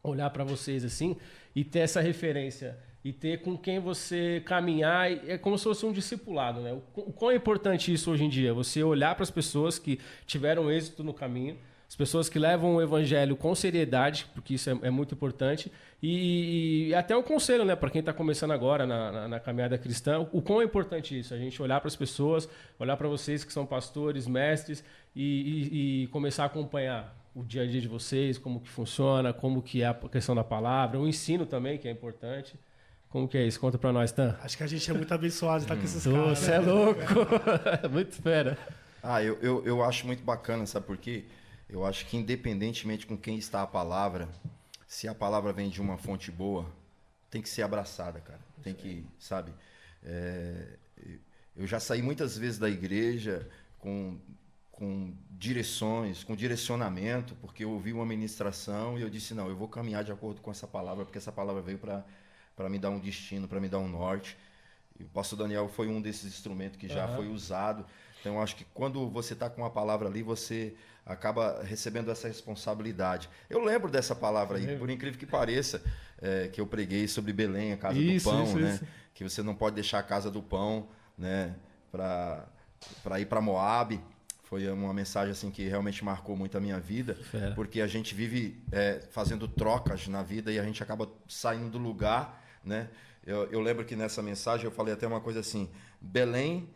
olhar para vocês assim e ter essa referência e ter com quem você caminhar, é como se fosse um discipulado, né? O quão é importante isso hoje em dia? Você olhar para as pessoas que tiveram êxito no caminho, as pessoas que levam o evangelho com seriedade, porque isso é muito importante, e até um conselho, né, para quem está começando agora na caminhada cristã, o quão é importante isso, a gente olhar para as pessoas, olhar para vocês que são pastores, mestres, e começar a acompanhar o dia a dia de vocês, como que funciona, como que é a questão da palavra, o ensino também, que é importante. Como que é isso? Conta para nós, Tan. Acho que a gente é muito abençoado de estar com esses caras. Você é louco! Muito fera. Eu acho muito bacana, sabe por quê? Eu acho que independentemente com quem está a palavra, se a palavra vem de uma fonte boa, tem que ser abraçada, cara. Tem que, sabe? Eu já saí muitas vezes da igreja com direções, com direcionamento, porque eu ouvi uma ministração e eu disse, não, eu vou caminhar de acordo com essa palavra, porque essa palavra veio para me dar um destino, para me dar um norte. E o pastor Daniel foi um desses instrumentos que já foi usado. Então, eu acho que quando você está com a palavra ali, você acaba recebendo essa responsabilidade. Eu lembro dessa palavra aí, por incrível que pareça, que eu preguei sobre Belém, a casa do pão, né? Isso. Que você não pode deixar a casa do pão, né? Para ir para Moab. Foi uma mensagem assim que realmente marcou muito a minha vida, porque a gente vive fazendo trocas na vida e a gente acaba saindo do lugar, né? Eu lembro que nessa mensagem eu falei até uma coisa assim, Belém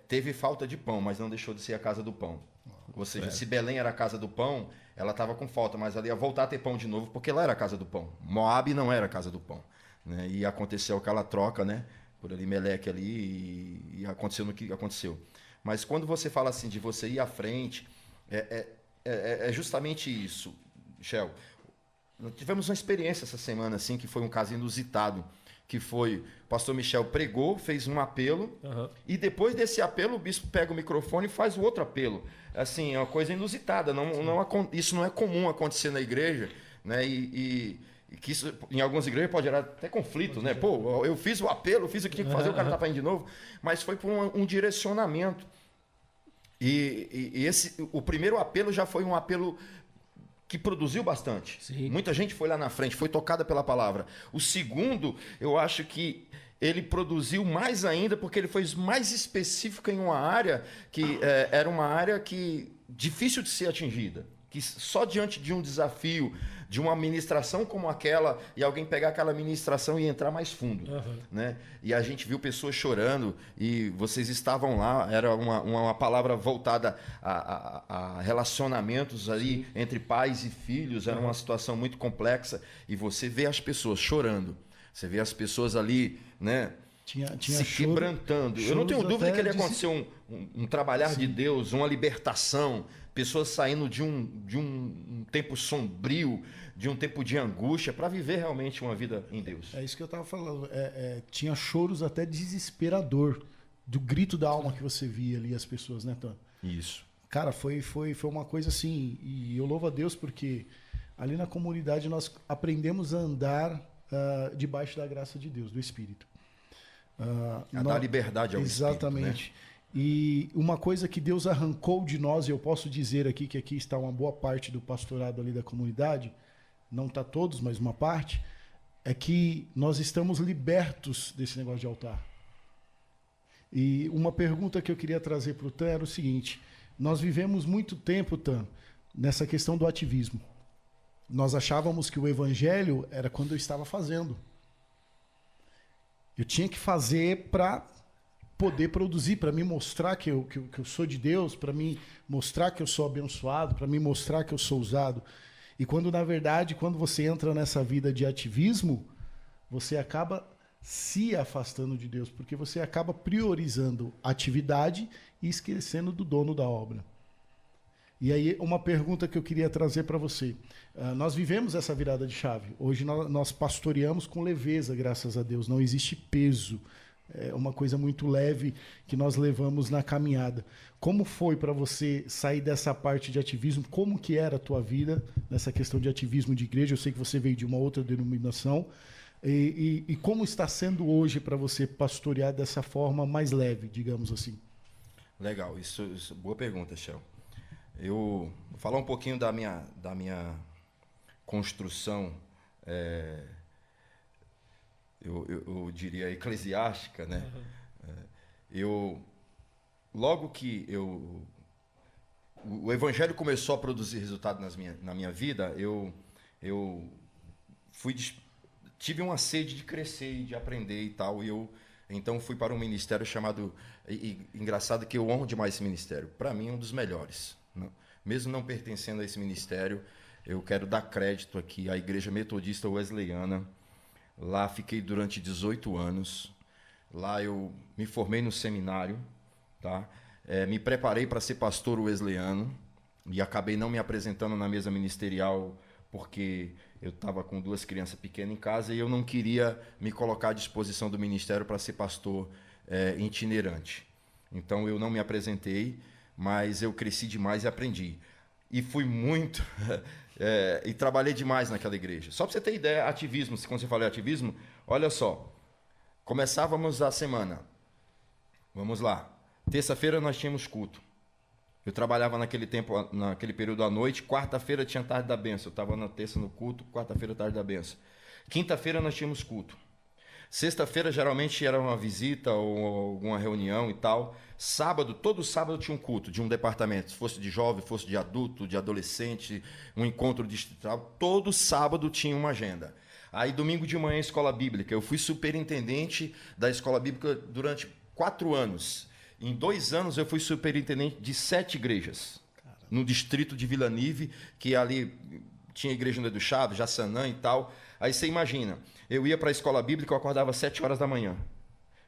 teve falta de pão, mas não deixou de ser a casa do pão. Ou seja, se Belém era a casa do pão, ela estava com falta, mas ela ia voltar a ter pão de novo, porque lá era a casa do pão. Moab não era a casa do pão, né? E aconteceu aquela troca, né? Por ali, Meleque ali, e aconteceu no que aconteceu. Mas quando você fala assim de você ir à frente, é justamente isso, Michel. Nós tivemos uma experiência essa semana, assim, que foi um caso inusitado, que foi, o pastor Michel pregou, fez um apelo, e depois desse apelo o bispo pega o microfone e faz o outro apelo. Assim, é uma coisa inusitada, isso não é comum acontecer na igreja, né? E que isso, em algumas igrejas pode gerar até conflito, né? Pô, eu fiz o apelo, fiz o que tinha que fazer, o cara tá indo de novo. Mas foi por um direcionamento. E o primeiro apelo já foi um apelo que produziu bastante. Sim. Muita gente foi lá na frente, foi tocada pela palavra. O segundo, eu acho que ele produziu mais ainda, porque ele foi mais específico em uma área que era uma área que difícil de ser atingida. Que só diante de um desafio, de uma ministração como aquela, e alguém pegar aquela ministração e entrar mais fundo. Né? E a gente viu pessoas chorando, e vocês estavam lá, era uma palavra voltada a relacionamentos ali entre pais e filhos, era uma situação muito complexa, e você vê as pessoas chorando, você vê as pessoas ali, né? Tinha se quebrantando. Eu não tenho dúvida que ali aconteceu um trabalhar de Deus, uma libertação, pessoas saindo de um tempo sombrio, de um tempo de angústia, para viver realmente uma vida em Deus. É isso que eu estava falando. Tinha choros até desesperador, do grito da alma que você via ali as pessoas, né, Tan? Isso. Cara, foi uma coisa assim, e eu louvo a Deus porque ali na comunidade nós aprendemos a andar debaixo da graça de Deus, do Espírito. A dar liberdade ao exatamente. Espírito, né? E uma coisa que Deus arrancou de nós, e eu posso dizer aqui que aqui está uma boa parte do pastorado ali da comunidade, não está todos, mas uma parte, é que nós estamos libertos desse negócio de altar. E uma pergunta que eu queria trazer para o Tan era o seguinte: nós vivemos muito tempo, Tan, nessa questão do ativismo. Nós achávamos que o evangelho era quando eu estava fazendo. Eu tinha que fazer para poder produzir, para me mostrar que eu sou de Deus, para me mostrar que eu sou abençoado, para me mostrar que eu sou usado. E quando, na verdade, quando você entra nessa vida de ativismo, você acaba se afastando de Deus, porque você acaba priorizando atividade e esquecendo do dono da obra. E aí, uma pergunta que eu queria trazer para você. Nós vivemos essa virada de chave. Hoje nós pastoreamos com leveza, graças a Deus. Não existe peso. É uma coisa muito leve que nós levamos na caminhada. Como foi para você sair dessa parte de ativismo? Como que era a tua vida nessa questão de ativismo de igreja? Eu sei que você veio de uma outra denominação. E como está sendo hoje para você pastorear dessa forma mais leve, digamos assim? Legal, isso boa pergunta, Shell. Eu vou falar um pouquinho da minha construção, eu diria eclesiástica, né? Logo que o evangelho começou a produzir resultado na minha vida, eu tive uma sede de crescer e de aprender e tal, e então fui para um ministério chamado, engraçado que eu honro demais esse ministério, para mim é um dos melhores. Mesmo não pertencendo a esse ministério, eu quero dar crédito aqui à Igreja Metodista Wesleyana. Lá fiquei durante 18 anos. Lá eu me formei no seminário, tá? Me preparei para ser pastor wesleyano e acabei não me apresentando na mesa ministerial porque eu estava com 2 crianças pequenas em casa e eu não queria me colocar à disposição do ministério para ser pastor itinerante. Então eu não me apresentei, mas eu cresci demais e aprendi. E fui muito... e trabalhei demais naquela igreja. Só para você ter ideia, ativismo, quando você fala em ativismo, olha só, começávamos a semana. Vamos lá. Terça-feira nós tínhamos culto. Eu trabalhava naquele período à noite. Quarta-feira tinha tarde da bênção. Eu estava na terça no culto, quarta-feira tarde da bênção. Quinta-feira nós tínhamos culto. Sexta-feira geralmente era uma visita ou alguma reunião e tal. Sábado, todo sábado tinha um culto de um departamento, fosse de jovem, fosse de adulto, de adolescente, um encontro distrital. Todo sábado tinha uma agenda. Aí domingo de manhã, escola bíblica. Eu fui superintendente da escola bíblica durante 4 anos. Em 2 anos eu fui superintendente de 7 igrejas. Caramba. No distrito de Vila Nive, que ali tinha igreja no Edu Chaves, Jaçanã e tal. Aí você imagina, eu ia para a escola bíblica, eu acordava às 7 horas da manhã,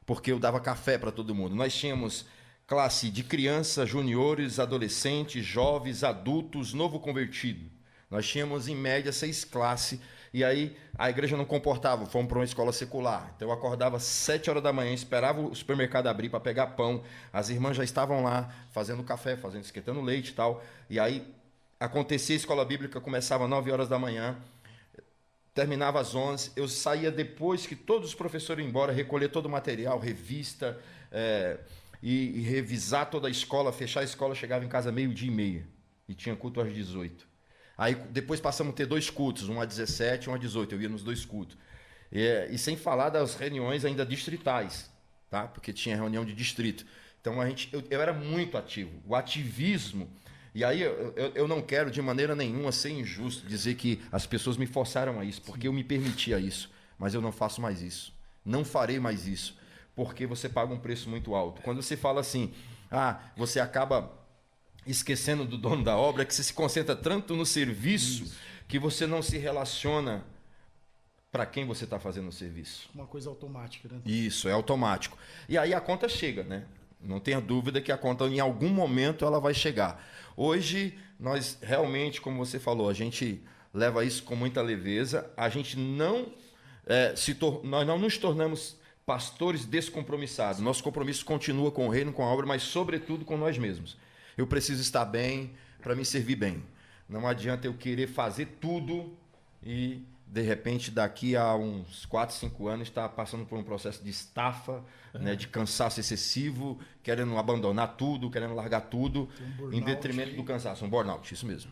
porque eu dava café para todo mundo. Nós tínhamos classe de crianças, juniores, adolescentes, jovens, adultos, novo convertido. Nós tínhamos, em média, 6 classes, e aí a igreja não comportava, fomos para uma escola secular. Então eu acordava às 7 horas da manhã, esperava o supermercado abrir para pegar pão, as irmãs já estavam lá fazendo café, esquentando leite e tal, e aí acontecia a escola bíblica, começava às 9 horas da manhã, terminava às 11, eu saía depois que todos os professores iam embora, recolher todo o material, revista, e revisar toda a escola, fechar a escola, chegava em casa 12:30 e tinha culto às 18. Aí depois passamos a ter 2 cultos, um às 17 e um às 18, eu ia nos 2 cultos. E sem falar das reuniões ainda distritais, tá? Porque tinha reunião de distrito. Então eu era muito ativo, o ativismo. E aí eu não quero de maneira nenhuma ser injusto dizer que as pessoas me forçaram a isso, porque eu me permitia isso, mas eu não faço mais isso. Não farei mais isso, porque você paga um preço muito alto. Quando você fala assim, você acaba esquecendo do dono da obra, que você se concentra tanto no serviço que você não se relaciona para quem você está fazendo o serviço. Uma coisa automática, né? Isso, é automático. E aí a conta chega, né? Não tenha dúvida que a conta, em algum momento, ela vai chegar. Hoje, nós realmente, como você falou, a gente leva isso com muita leveza. A gente nós não nos tornamos pastores descompromissados. Nosso compromisso continua com o reino, com a obra, mas, sobretudo, com nós mesmos. Eu preciso estar bem para me servir bem. Não adianta eu querer fazer tudo e, de repente, daqui a uns 4, 5 anos, estar passando por um processo de estafa, né, de cansaço excessivo, querendo abandonar tudo, querendo largar tudo, em detrimento do cansaço. Um burnout, isso mesmo.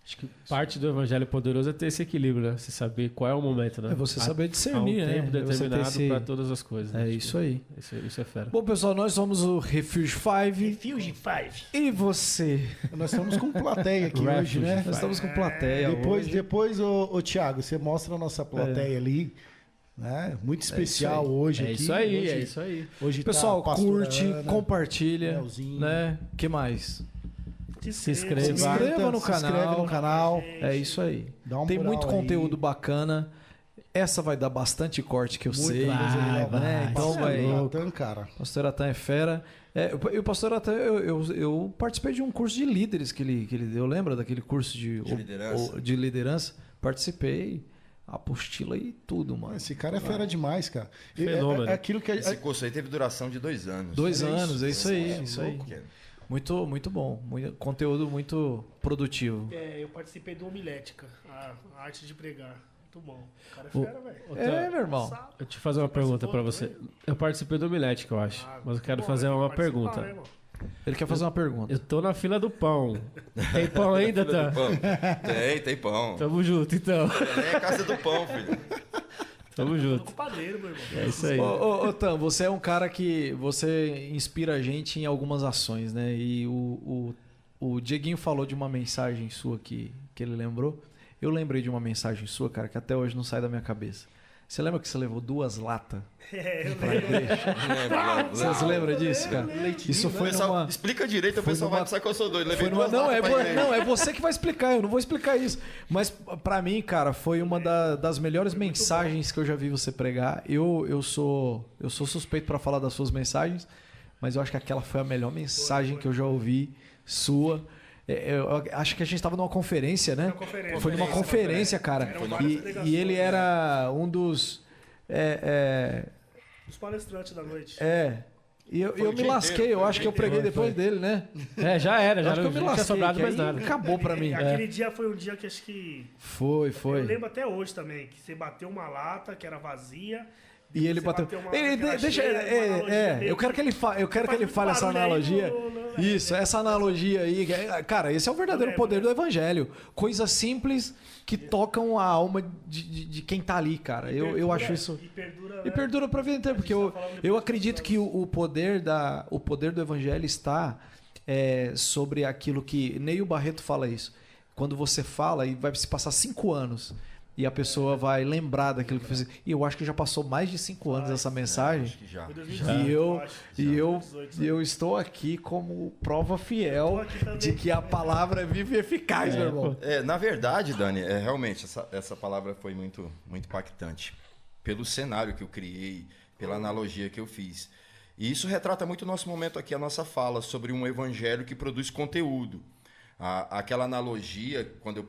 Acho que parte do evangelho poderoso é ter esse equilíbrio, né? Você saber qual é o momento, né? É você saber discernir, há um tempo determinado para todas as coisas. Né? Isso aí. Isso é fera. Bom, pessoal, nós somos o Refuge 5. Refuge 5. E você? Nós estamos com plateia aqui hoje, né? Nós estamos com plateia Depois ô Thiago, você mostra a nossa plateia ali. Né? Muito especial hoje aqui. É isso aí. Hoje pessoal, tá curte, compartilha. Melzinho. Né? Que mais? Se inscreva. Se inscreva no Se inscreve no canal. É isso aí. Dá uma Tem moral muito aí. conteúdo bacana. Essa vai dar bastante corte, que eu sei. vai. Então Pastor vai. Natan, cara. Pastor Atan é fera. E o Pastor Atan, eu participei de um curso de líderes que ele deu. Lembra daquele curso de liderança? de liderança? Participei. Apostila e tudo, mano. Esse cara é fera demais, cara. Fenômeno. É aquilo que Esse curso aí teve duração de 2 anos. 2 Olha anos, isso, é isso aí. é Isso aí. louco. Muito, muito bom. Conteúdo muito produtivo. Eu participei do Homilética, a arte de pregar. Muito bom. O cara é O- fera, velho. Meu irmão. Sabe? Eu te fazer uma pergunta pra você. Eu participei do Omelete, eu acho. Mas eu quero fazer uma pergunta. Né, irmão? Ele quer fazer uma pergunta. Eu tô na fila do pão. Tem pão ainda, tá? Pão. Tem pão. Tamo junto, então. É a casa do pão, filho. Tamo Tô junto. com o padeiro, meu irmão. É isso aí. Ô, Tam, você é um cara que você inspira a gente em algumas ações, né? E o Dieguinho falou de uma mensagem sua que ele lembrou. Eu lembrei de uma mensagem sua, cara, que até hoje não sai da minha cabeça. Você lembra que você levou 2 latas? Eu pra lembro. igreja? Vocês lembram disso, cara? Isso foi Pessoal, numa... explica direito, o foi pessoal numa- vai pensar que eu sou doido. Levei Foi numa... 2 Não, latas pra igreja. é você que vai explicar, eu não vou explicar isso. Mas pra mim, cara, foi uma das melhores mensagens que eu já vi você pregar. Eu sou suspeito pra falar das suas mensagens, mas eu acho que aquela foi a melhor mensagem que eu já ouvi sua. Eu acho que a gente estava numa conferência, né? Foi numa conferência, cara. Eram várias pregações, E ele era um dos... Os palestrantes da noite. E eu Foi o me dia lasquei, inteiro, eu foi o acho que dia eu preguei inteiro. depois dele, né? Já era, Eu já acho que eu me não tinha lasquei, sobrado que mais aí nada. acabou pra mim. Aquele dia foi um dia que acho que... Foi. Eu lembro até hoje também, que você bateu uma lata que era vazia. E ele você bateu. uma lata Ele que era deixa. cheia, uma analogia meio Eu quero que ele Faz muito fale essa barulho aí analogia. Isso, essa analogia aí. Cara, esse é o verdadeiro poder do evangelho. Coisas simples que tocam a alma de quem tá ali, cara. Eu acho isso. E perdura pra vida inteira, porque eu acredito que o poder do evangelho está sobre aquilo que. Neil Barreto fala isso. Quando você fala e vai se passar 5 anos. E a pessoa vai lembrar daquilo que fez. E eu acho que já passou mais de 5 anos essa mensagem. Acho que já. E eu estou aqui como prova fiel de que a palavra é viva e eficaz, meu irmão. Na verdade, Dani, realmente essa palavra foi muito, muito impactante. Pelo cenário que eu criei, pela analogia que eu fiz. E isso retrata muito o nosso momento aqui, a nossa fala sobre um evangelho que produz conteúdo. Aquela analogia, quando eu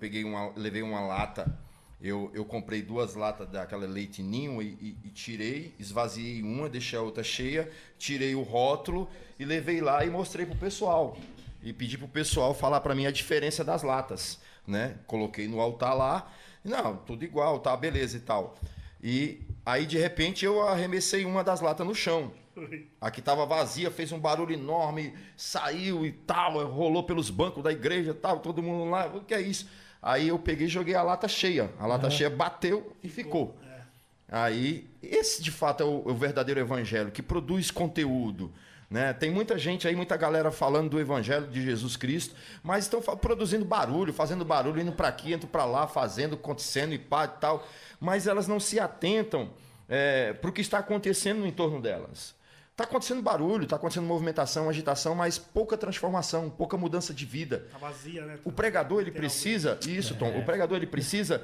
levei uma lata, eu comprei 2 latas daquela Leite Ninho e tirei, esvaziei uma, deixei a outra cheia, tirei o rótulo e levei lá e mostrei pro pessoal. E pedi pro pessoal falar para mim a diferença das latas, né? Coloquei no altar lá, não, tudo igual, tá, beleza e tal. E aí, de repente, eu arremessei uma das latas no chão. A que estava vazia, fez um barulho enorme, saiu e tal, rolou pelos bancos da igreja e tal, todo mundo lá, o que é isso? Aí eu peguei e joguei a lata cheia. A lata cheia bateu e ficou. Aí, esse de fato é o verdadeiro evangelho, que produz conteúdo. Né? Tem muita gente aí, muita galera falando do evangelho de Jesus Cristo, mas estão produzindo barulho, fazendo barulho, indo para aqui, indo para lá, fazendo, acontecendo e pá e tal. Mas elas não se atentam para o que está acontecendo no entorno delas. Está acontecendo barulho, está acontecendo movimentação, agitação, mas pouca transformação, pouca mudança de vida. Tá vazia, né? O pregador, ele precisa... Isso, Tom. O pregador, ele precisa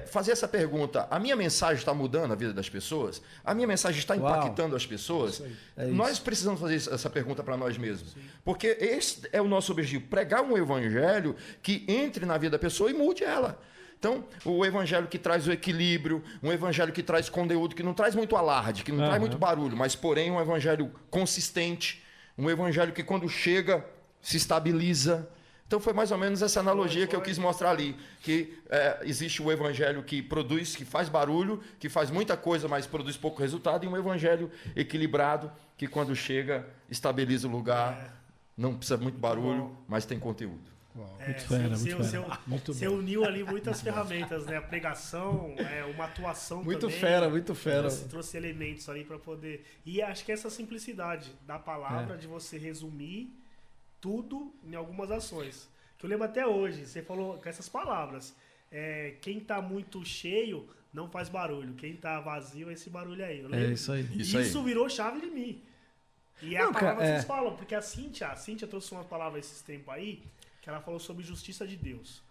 fazer essa pergunta. A minha mensagem está mudando a vida das pessoas? A minha mensagem está impactando as pessoas? Nós precisamos fazer essa pergunta para nós mesmos. Porque esse é o nosso objetivo. Pregar um evangelho que entre na vida da pessoa e mude ela. Então, o evangelho que traz o equilíbrio, um evangelho que traz conteúdo, que não traz muito alarde, que não traz muito barulho, mas, porém, um evangelho consistente, um evangelho que, quando chega, se estabiliza. Então, foi mais ou menos essa analogia que eu quis mostrar ali, que existe o evangelho que produz, que faz barulho, que faz muita coisa, mas produz pouco resultado, e um evangelho equilibrado, que, quando chega, estabiliza o lugar, não precisa muito barulho, mas tem conteúdo. Muito fera. Você uniu ali muitas ferramentas, né? A pregação, uma atuação Muito também. fera, muito fera. Trouxe elementos ali para poder... E acho que essa simplicidade da palavra, de você resumir tudo em algumas ações. Que eu lembro até hoje, você falou com essas palavras. Quem tá muito cheio não faz barulho. Quem tá vazio é esse barulho aí. Eu lembro. É isso aí. Isso virou chave de mim. E é a palavra que vocês falam, porque a Cíntia trouxe uma palavra esses tempos aí, que ela falou sobre justiça de Deus.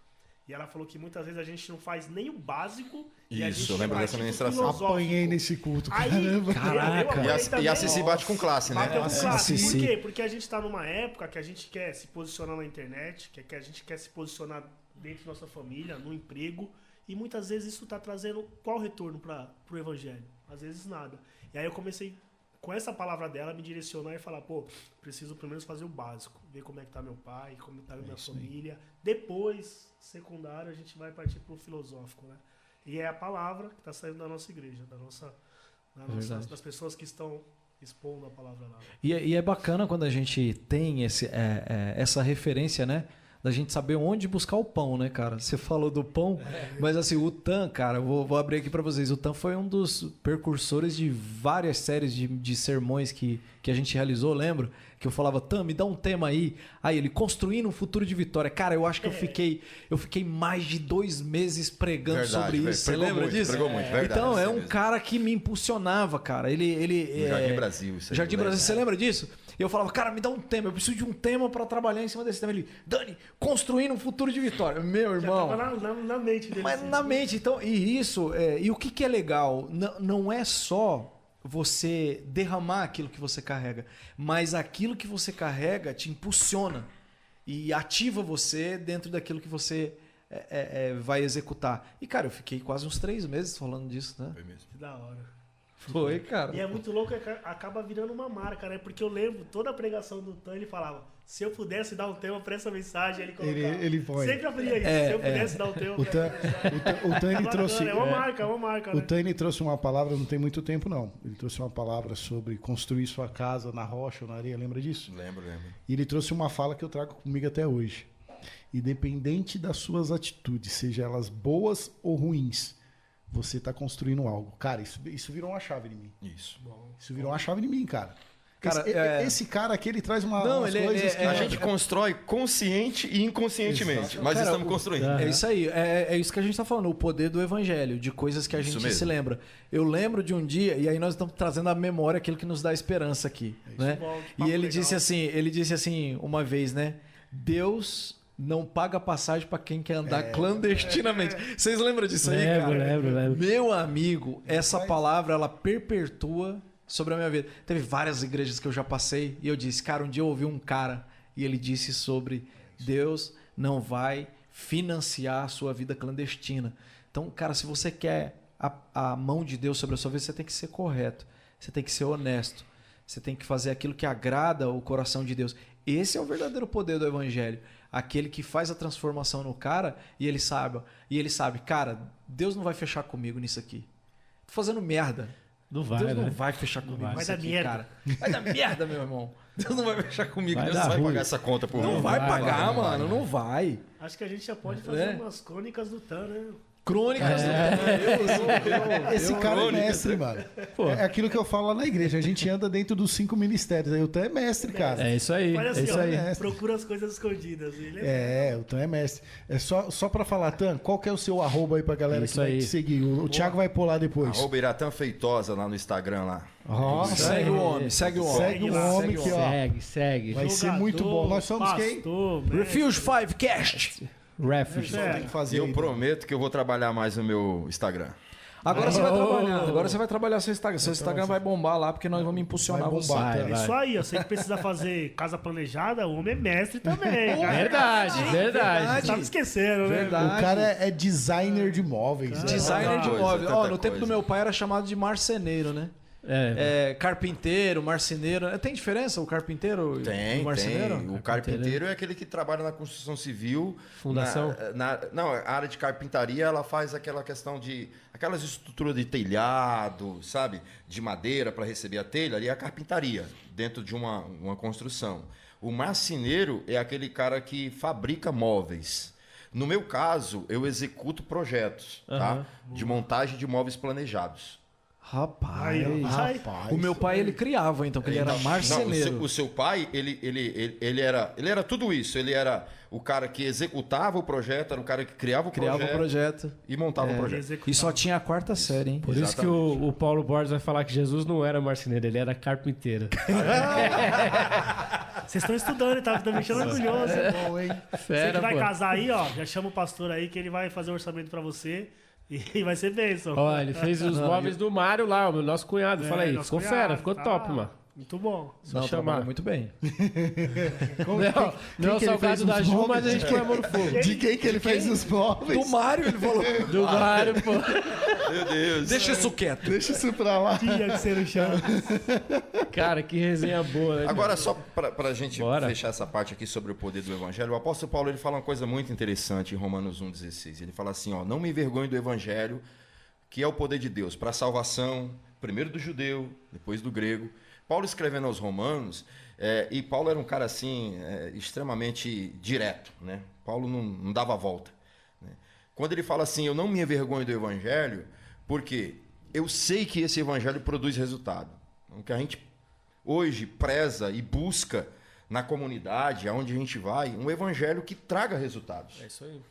E ela falou que muitas vezes a gente não faz nem o básico. E a Isso, gente eu lembro vai, dessa tipo, ministração. filosófico. Apanhei nesse culto, Aí, caramba. Caraca. E a Cici bate com classe, né? Bateu com classe. Cici. Por quê? Porque a gente tá numa época que a gente quer se posicionar na internet, que a gente quer se posicionar dentro da nossa família, no emprego. E muitas vezes isso tá trazendo qual retorno pro evangelho? Às vezes nada. E aí eu comecei, com essa palavra dela, me direcionar e falar, pô, preciso pelo menos fazer o básico. Ver como é que tá meu pai, como tá a minha família. Depois, secundário, a gente vai partir pro filosófico, né? E é a palavra que tá saindo da nossa igreja, das pessoas que estão expondo a palavra lá. E é bacana quando a gente tem essa referência, né? Da gente saber onde buscar o pão, né, cara? Você falou do pão, mas assim, o Tan, cara, vou abrir aqui pra vocês. O Tan foi um dos precursores de várias séries de sermões que a gente realizou, lembro? Que eu falava, Tan, me dá um tema aí. Aí ele, construindo um futuro de vitória. Cara, eu acho que eu fiquei mais de 2 meses pregando sobre isso. Você lembra disso? Pregou muito, verdade. Então, é um cara que me impulsionava, cara. Ele Jardim Brasil. Isso aí, Jardim Brasil, você lembra disso? E eu falava, cara, me dá um tema, eu preciso de um tema pra trabalhar em cima desse tema. Ele, Dani, construindo um futuro de vitória. Meu irmão. Já tava na mente dele. Mas na mente, então, e isso, e o que é legal, não é só você derramar aquilo que você carrega, mas aquilo que você carrega te impulsiona e ativa você dentro daquilo que você vai executar. E, cara, eu fiquei quase uns 3 meses falando disso, né? Foi mesmo. Que da hora. Foi, cara. E é muito louco, acaba virando uma marca, né? Porque eu lembro, toda a pregação do Tan, ele falava, se eu pudesse dar um tema pra essa mensagem, ele colocava. Ele põe. Sempre abria isso, se eu pudesse dar um tema O pra Tan, essa mensagem. o Tan ele É trouxe. bacana, é uma marca, O né? Tani trouxe uma palavra, não tem muito tempo, não. Ele trouxe uma palavra sobre construir sua casa na rocha ou na areia, lembra disso? Lembro. E ele trouxe uma fala que eu trago comigo até hoje. Independente das suas atitudes, seja elas boas ou ruins, você está construindo algo. Cara, isso virou uma chave em mim. Isso. Isso virou uma chave em mim, cara. Cara, Esse cara aqui, ele traz umas ele coisas que... A gente constrói consciente e inconscientemente, mas Cara, estamos construindo. É isso aí, é isso que a gente tá falando, o poder do evangelho, de coisas que a Isso gente mesmo. se lembra. Eu lembro de um dia, e aí nós estamos trazendo à memória aquilo que nos dá esperança aqui, né? bom, que E papo ele legal. disse assim uma vez, né? Deus não paga passagem para quem quer andar clandestinamente. Vocês lembram disso aí, cara? Lembro. Meu amigo, essa palavra ela perpetua sobre a minha vida. Teve várias igrejas que eu já passei e eu disse, cara, um dia eu ouvi um cara e ele disse sobre Deus não vai financiar a sua vida clandestina. Então, cara, se você quer a mão de Deus sobre a sua vida, você tem que ser correto, você tem que ser honesto, você tem que fazer aquilo que agrada o coração de Deus. Esse é o verdadeiro poder do evangelho. Aquele que faz a transformação no cara e ele sabe, cara, Deus não vai fechar comigo nisso aqui. Tô fazendo merda. Não vai, Deus né? não vai fechar comigo vai. nisso Vai dar aqui, merda. cara. Vai dar merda, meu irmão. Deus não vai fechar comigo. Vai Deus dar não vai ruim. Pagar essa conta por Não mim. vai vai, pagar, não vai, mano. Não vai. Acho que a gente já pode fazer É. umas crônicas do Tan, né? Crônicas. Esse cara é crônicas, mestre, mano. Pô. É aquilo que eu falo lá na igreja. A gente anda dentro dos 5 ministérios. Aí o Tan é mestre, cara. É isso aí. Olha É assim, isso ó, aí. procura as coisas escondidas. Ele é... O Tan é mestre. É só pra falar, Tan, qual que é o seu arroba aí pra galera Isso que vai aí. te seguir? O Thiago vai pôr lá depois. Iratã Feitosa lá no Instagram lá. Ó, Segue o homem, segue o homem. segue o lá, homem aqui, ó. Segue. Vai ser muito bom. Nós somos quem? pastor, Refuse 5 Cast. Refugee. Tem que fazer. E eu aí, prometo que eu vou trabalhar mais no meu Instagram. Agora você vai trabalhar. Agora você vai trabalhar seu Instagram. Seu Instagram vai bombar lá porque nós vamos impulsionar Vai você. bombar. Vai. Isso aí, ó. Você que precisa fazer casa planejada, o homem é mestre também. cara. Verdade. Tava esquecendo, né? Verdade. O cara é designer de móveis. né? Designer de Coisa, móvel. tanta Ó, no tempo coisa. do meu pai era chamado de marceneiro, né? Carpinteiro, marceneiro. Tem diferença o carpinteiro e Tem, o marceneiro? tem. O carpinteiro é aquele que trabalha na construção civil. Fundação? Não, a área de carpintaria, ela faz aquela questão de... Aquelas estruturas de telhado, sabe? De madeira para receber a telha. Ali é a carpintaria, dentro de uma construção. O marceneiro é aquele cara que fabrica móveis. No meu caso, eu executo projetos, tá? De montagem de móveis planejados. Rapaz. Aí, ó. Vai. Rapaz. O meu pai, ele criava, então, que ele era Não, marceneiro. o seu pai, ele era tudo isso. Ele era o cara que executava o projeto, era o cara que criava o Criava o projeto. e montava o projeto. Executava. E só tinha a 4ª série, hein? Por isso que o Paulo Borges vai falar que Jesus não era marceneiro, ele era carpinteiro. Vocês estão estudando, tá me deixando orgulhoso. Bom, hein? Você que vai casar aí, ó, já chama o pastor aí que ele vai fazer um orçamento pra você e vai ser bênção. Ó, ele fez os móveis do Mário lá, o nosso cunhado. Fala aí, nosso ficou cunhado, fera, ficou tá top, mano. Muito bom. Não, chamar. trabalha muito bem. Não é o que ele salgado fez da os Ju, móveis? mas a gente põe a mão no fogo. De quem que ele fez os móveis? Do Mário, ele falou. Do Mário, pô. Meu Deus. Deixa isso quieto. Deixa isso pra lá. Tinha que ser no chão. Cara, que resenha boa, né? Agora, só pra gente Bora. fechar essa parte aqui sobre o poder do evangelho, o apóstolo Paulo ele fala uma coisa muito interessante em Romanos 1,16. Ele fala assim, ó, não me envergonhe do evangelho, que é o poder de Deus para a salvação, primeiro do judeu, depois do grego. Paulo escrevendo aos Romanos, e Paulo era um cara assim, extremamente direto, né? Paulo não dava volta. Né? Quando ele fala assim, eu não me envergonho do evangelho, porque eu sei que esse evangelho produz resultado. O que a gente hoje preza e busca na comunidade, aonde a gente vai, um evangelho que traga resultados. É isso aí.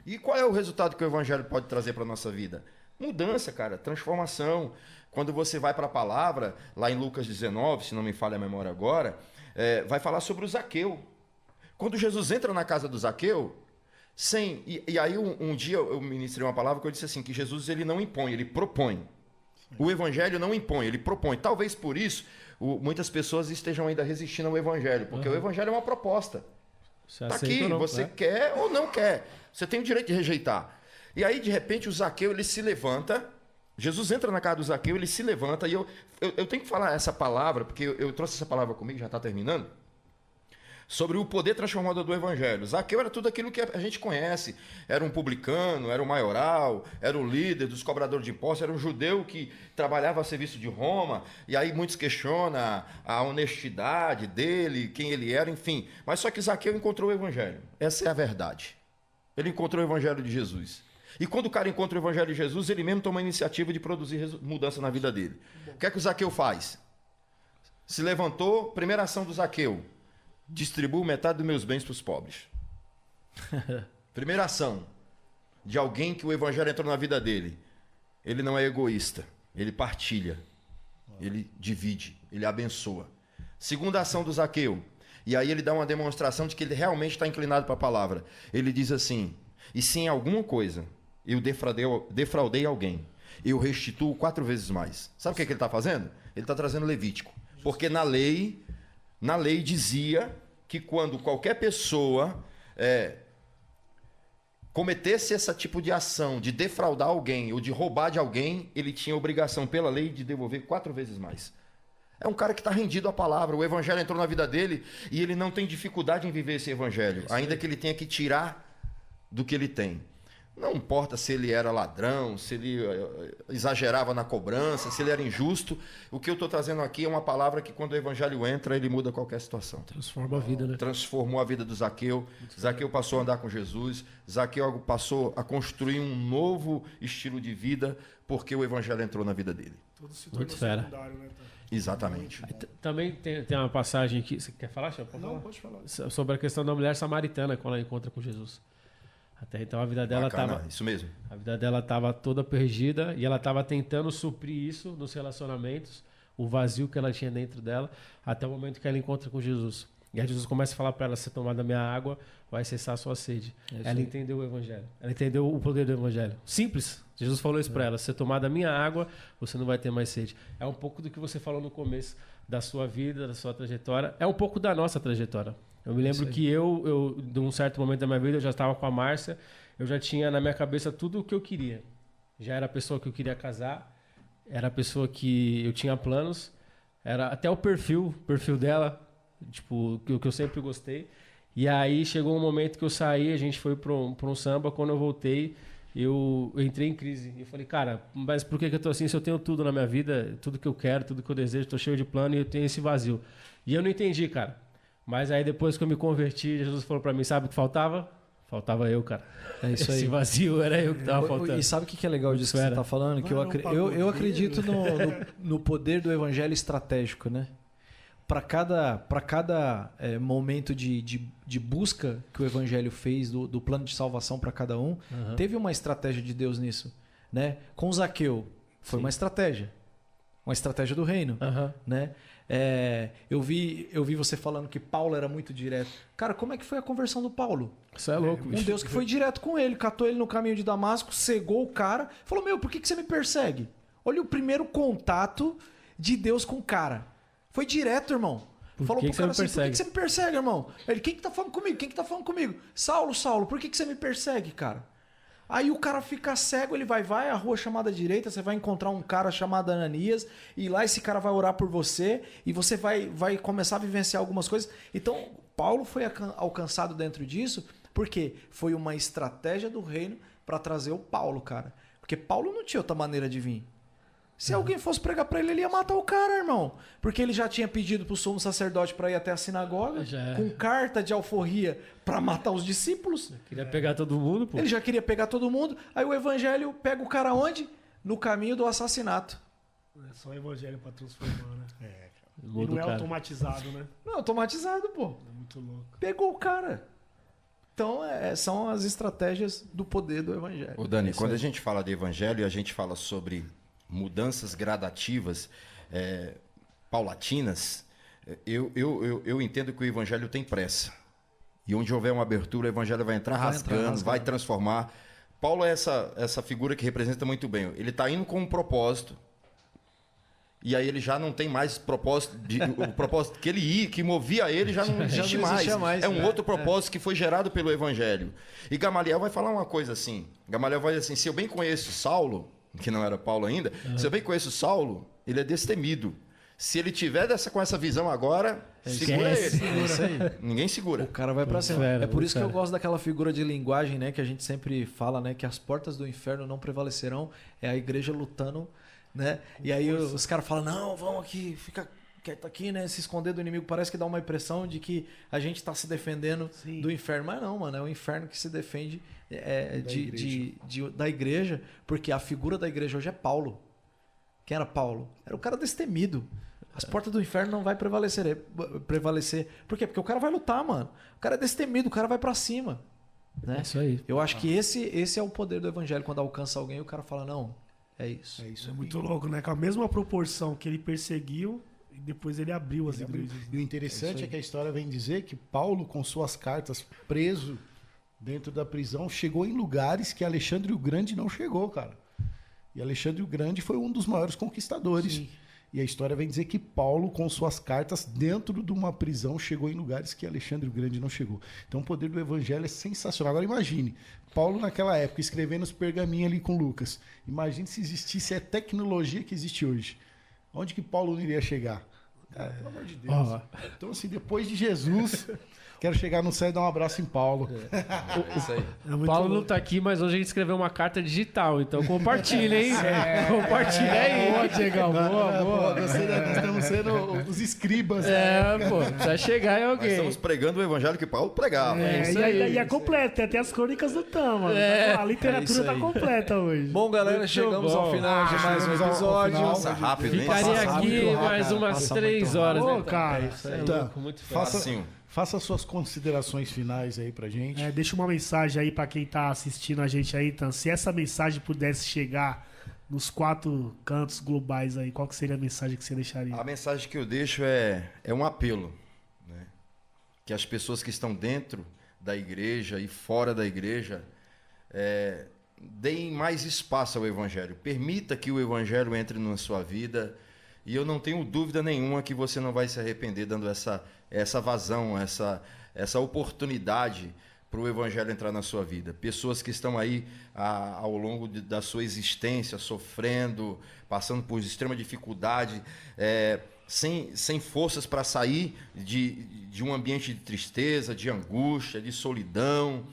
E qual é o resultado que o evangelho pode trazer para a nossa vida? Mudança, cara, transformação. Quando você vai para a palavra, lá em Lucas 19, se não me falha a memória agora, vai falar sobre o Zaqueu. Quando Jesus entra na casa do Zaqueu, e aí um dia eu ministrei uma palavra que eu disse assim, que Jesus ele não impõe, ele propõe. O evangelho não impõe, ele propõe. Talvez por isso muitas pessoas estejam ainda resistindo ao evangelho, porque o evangelho é uma proposta. Você Está aceita aqui, ou não, você né? quer ou não quer. Você tem o direito de rejeitar. E aí, de repente, o Zaqueu ele se levanta. Jesus entra na casa do Zaqueu, ele se levanta. E eu tenho que falar essa palavra, porque eu trouxe essa palavra comigo, já está terminando. Sobre o poder transformador do evangelho. Zaqueu era tudo aquilo que a gente conhece. Era um publicano, era um maioral, era o líder dos cobradores de impostos, era um judeu que trabalhava a serviço de Roma. E aí muitos questionam a honestidade dele, quem ele era, enfim. Mas só que Zaqueu encontrou o evangelho. Essa é a verdade. Ele encontrou o evangelho de Jesus. E quando o cara encontra o evangelho de Jesus, ele mesmo toma a iniciativa de produzir mudança na vida dele. O que é que o Zaqueu faz? Se levantou, primeira ação do Zaqueu. Distribuo metade dos meus bens para os pobres. Primeira ação de alguém que o evangelho entrou na vida dele. Ele não é egoísta, ele partilha, ele divide, ele abençoa. Segunda ação do Zaqueu. E aí ele dá uma demonstração de que ele realmente está inclinado para a palavra. Ele diz assim, e se em alguma coisa eu defraudei alguém, eu restituo 4 vezes mais. Sabe o que ele está fazendo? Ele está trazendo Levítico. Porque na lei dizia que quando qualquer pessoa cometesse esse tipo de ação, de defraudar alguém ou de roubar de alguém, ele tinha obrigação pela lei de devolver 4 vezes mais. É um cara que está rendido à palavra. O evangelho entrou na vida dele e ele não tem dificuldade em viver esse evangelho, ainda que ele tenha que tirar do que ele tem. Não importa se ele era ladrão, se ele exagerava na cobrança, se ele era injusto. O que eu estou trazendo aqui é uma palavra que quando o evangelho entra, ele muda qualquer situação. Transforma a vida, né? Transformou a vida do Zaqueu. Zaqueu passou a andar com Jesus. Zaqueu passou a construir um novo estilo de vida porque o evangelho entrou na vida dele. Tudo se Muito tornou fera. secundário, né? Exatamente. Também tem uma passagem aqui. Você quer falar, Chapa? Não, pode falar. Sobre a questão da mulher samaritana quando ela encontra com Jesus. Até então a vida dela Bacana, isso mesmo. A vida dela estava toda perdida e ela estava tentando suprir isso nos relacionamentos, o vazio que ela tinha dentro dela, até o momento que ela encontra com Jesus. E aí Jesus começa a falar para ela, se tomar da minha água, vai cessar a sua sede. Ela entendeu o evangelho. Ela entendeu o poder do evangelho. Simples. Jesus falou isso para ela, se tomar da minha água, você não vai ter mais sede. É um pouco do que você falou no começo da sua vida, da sua trajetória. É um pouco da nossa trajetória. Eu me lembro que eu, de um certo momento da minha vida, eu já estava com a Márcia, eu já tinha na minha cabeça tudo o que eu queria. Já era a pessoa que eu queria casar, era a pessoa que eu tinha planos, era até o perfil dela, tipo, que eu sempre gostei. E aí chegou um momento que eu saí, a gente foi para um samba, quando eu voltei, eu entrei em crise. Eu falei, cara, mas por que eu tô assim se eu tenho tudo na minha vida, tudo que eu quero, tudo que eu desejo, tô cheio de plano e eu tenho esse vazio. E eu não entendi, cara. Mas aí depois que eu me converti, Jesus falou pra mim, sabe o que faltava? Faltava eu, cara. É isso aí. Esse vazio era eu que tava faltando. E sabe o que é legal disso que você tá falando? Que eu acredito no poder do evangelho estratégico, né? Para cada momento de busca que o evangelho fez, do plano de salvação para cada um, teve uma estratégia de Deus nisso, né? Com Zaqueu, foi uma estratégia. uma estratégia do reino, né? Eu vi você falando que Paulo era muito direto. Cara, como é que foi a conversão do Paulo? Isso é louco, Um Deus que foi direto com ele, catou ele no caminho de Damasco, cegou o cara, falou, por que você me persegue? Olha o primeiro contato de Deus com o cara. Foi direto, irmão. Falou pro cara assim, por que você me persegue, irmão? Ele, quem que tá falando comigo? Quem que tá falando comigo? Saulo, por que você me persegue, cara? Aí o cara fica cego, ele vai à rua chamada direita, você vai encontrar um cara chamado Ananias, e lá esse cara vai orar por você, e você vai começar a vivenciar algumas coisas. Então, Paulo foi alcançado dentro disso, porque foi uma estratégia do reino para trazer o Paulo, cara. Porque Paulo não tinha outra maneira de vir. Se alguém fosse pregar para ele ia matar o cara, irmão. Porque ele já tinha pedido pro sumo sacerdote para ir até a sinagoga, com carta de alforria para matar os discípulos. Queria pegar todo mundo, pô. Ele já queria pegar todo mundo. Aí o evangelho pega o cara onde? No caminho do assassinato. É só o evangelho para transformar, né? cara. E não é automatizado, né? Não é automatizado, pô. É muito louco. Pegou o cara. Então, são as estratégias do poder do evangelho. Ô Dani, quando a gente fala de evangelho e a gente fala sobre mudanças gradativas, paulatinas, eu entendo que o evangelho tem pressa. E onde houver uma abertura, o evangelho vai entrar rasgando, vai transformar. Paulo é essa figura que representa muito bem. Ele está indo com um propósito, e aí ele já não tem mais propósito. O propósito que ele ia, que movia ele, já não existe mais. É um outro propósito que foi gerado pelo evangelho. E Gamaliel vai falar uma coisa assim. Gamaliel vai dizer assim, se eu bem conheço Saulo, que não era Paulo ainda, se eu bem conheço Saulo, ele é destemido. Se ele tiver com essa visão agora, segura ele. Ninguém segura. O cara vai pra cima. É por isso que eu gosto daquela figura de linguagem, né, que a gente sempre fala, né, que as portas do inferno não prevalecerão. É a igreja lutando, né? E aí os caras falam, não, vamos aqui, fica quieto aqui, né, se esconder do inimigo. Parece que dá uma impressão de que a gente tá se defendendo do inferno. Mas não, mano, é o inferno que se defende da igreja, porque a figura da igreja hoje é Paulo. Quem era Paulo? Era o cara destemido. As portas do inferno não vai prevalecer. Por quê? Porque o cara vai lutar, mano. O cara é destemido, o cara vai pra cima. Né? É isso aí. Eu acho que esse é o poder do evangelho. Quando alcança alguém, o cara fala, não, é isso. É muito louco, né? Com a mesma proporção que ele perseguiu, e depois ele abriu as igrejas. E o interessante é que a história vem dizer que Paulo, com suas cartas, preso dentro da prisão, chegou em lugares que Alexandre o Grande não chegou, cara. E Alexandre o Grande foi um dos maiores conquistadores. Sim. E a história vem dizer que Paulo, com suas cartas, dentro de uma prisão, chegou em lugares que Alexandre o Grande não chegou. Então o poder do evangelho é sensacional. Agora imagine, Paulo naquela época, escrevendo os pergaminhos ali com Lucas. Imagine se existisse a tecnologia que existe hoje. Onde que Paulo não iria chegar? Cara, pelo amor de Deus. Então assim, depois de Jesus... Quero chegar no céu e dar um abraço em Paulo. É isso aí. Paulo não tá aqui, mas hoje a gente escreveu uma carta digital, então compartilha, hein? Compartilha aí. Boa, Diegão. Boa. Nós estamos sendo os escribas. Pô, precisa chegar em alguém. Nós estamos pregando o evangelho que Paulo pregava. E é completo, tem até as crônicas do Tama. A literatura tá completa hoje. Bom, galera, chegamos ao final de mais um episódio. Passa rápido, hein? Ficaria aqui mais umas 3 horas. Pô, cara. Muito fácil. Faça suas considerações finais aí pra gente. Deixa uma mensagem aí pra quem tá assistindo a gente aí, então. Se essa mensagem pudesse chegar nos 4 cantos globais aí, qual que seria a mensagem que você deixaria? A mensagem que eu deixo é um apelo, né? Que as pessoas que estão dentro da igreja e fora da igreja deem mais espaço ao evangelho. Permita que o evangelho entre na sua vida. E eu não tenho dúvida nenhuma que você não vai se arrepender dando essa vazão, essa oportunidade para o evangelho entrar na sua vida. Pessoas que estão aí ao longo da sua existência, sofrendo, passando por extrema dificuldade, sem forças para sair de um ambiente de tristeza, de angústia, de solidão,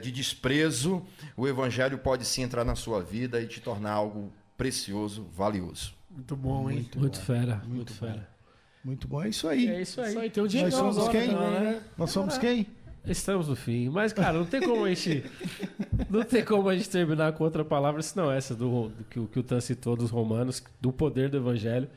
de desprezo. O evangelho pode sim entrar na sua vida e te tornar algo precioso, valioso. Muito bom, hein? Muito fera. Muito bom, é isso aí. É isso aí. Tem o Nós somos quem? né? Nós somos quem? Estamos no fim. Mas, cara, não tem como a gente terminar com outra palavra senão essa que o Tan citou dos romanos, do poder do evangelho.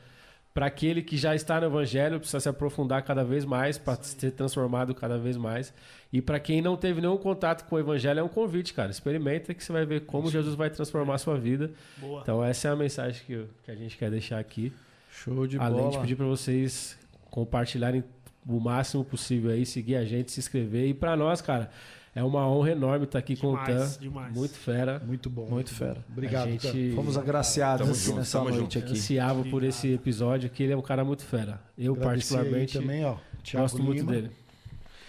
Para aquele que já está no evangelho, precisa se aprofundar cada vez mais, para ser transformado cada vez mais. E para quem não teve nenhum contato com o evangelho, é um convite, cara. Experimenta que você vai ver como Jesus vai transformar a sua vida. Boa. Então essa é a mensagem que a gente quer deixar aqui. Show de Além bola. de pedir pra vocês compartilharem o máximo possível aí, seguir a gente, se inscrever. E pra nós, cara, é uma honra enorme estar aqui com o Tan. Demais. Muito fera. Muito bom. Muito fera. Obrigado, A gente Fomos agraciados Tamo assim, junto, nessa tamo noite junto. aqui. ansiava por esse episódio, que ele é um cara muito fera. Eu, Agradecer aí particularmente, também, ó, Thiago gosto muito Lima. dele.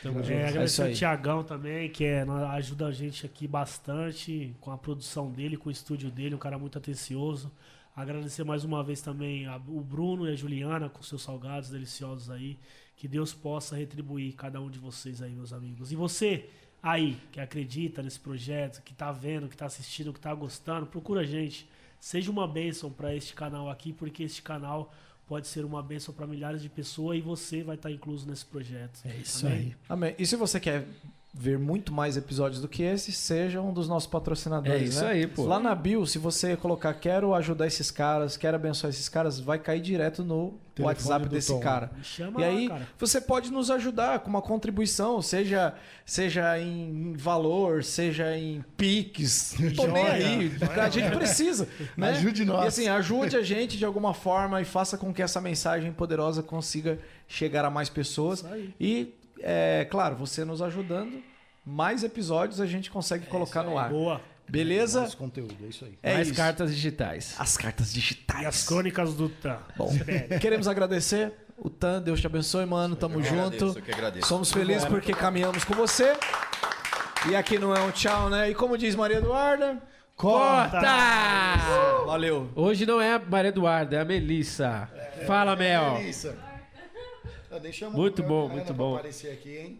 Agradecer isso aí. o Thiagão também, que ajuda a gente aqui bastante com a produção dele, com o estúdio dele, um cara muito atencioso. Agradecer mais uma vez também o Bruno e a Juliana com seus salgados deliciosos aí. Que Deus possa retribuir cada um de vocês aí, meus amigos. E você aí, que acredita nesse projeto, que tá vendo, que tá assistindo, que tá gostando, procura a gente. Seja uma bênção para este canal aqui, porque este canal pode ser uma bênção para milhares de pessoas e você vai estar incluso nesse projeto. É isso Amém? aí. Amém. E se você quer ver muito mais episódios do que esse, seja um dos nossos patrocinadores. É isso né? aí, pô. Lá na bio, se você colocar quero ajudar esses caras, quero abençoar esses caras, vai cair direto no Telefone WhatsApp do desse Tom. cara. Me chama E lá, aí, cara. você pode nos ajudar com uma contribuição, seja em valor, seja em Pix. Tô nem Joia. aí. A gente precisa. Né? Ajude nós. E assim, ajude a gente de alguma forma e faça com que essa mensagem poderosa consiga chegar a mais pessoas. Isso aí. E, claro, você nos ajudando, mais episódios a gente consegue colocar no ar. Boa. Beleza? Mais conteúdo, é isso aí. É Mais isso. cartas digitais. As cartas digitais. E as crônicas do Tan. Bom, queremos agradecer o Tan, Deus te abençoe, mano. Tamo junto. Eu que agradeço. Somos felizes porque caminhamos com você. E aqui não é um tchau, né? E como diz Maria Eduarda, Corta! valeu. Hoje não é a Maria Eduarda, é a Melissa. Fala, Mel. Melissa. Nem chamou Muito a bom, Ana muito pra bom. aparecer aqui, hein?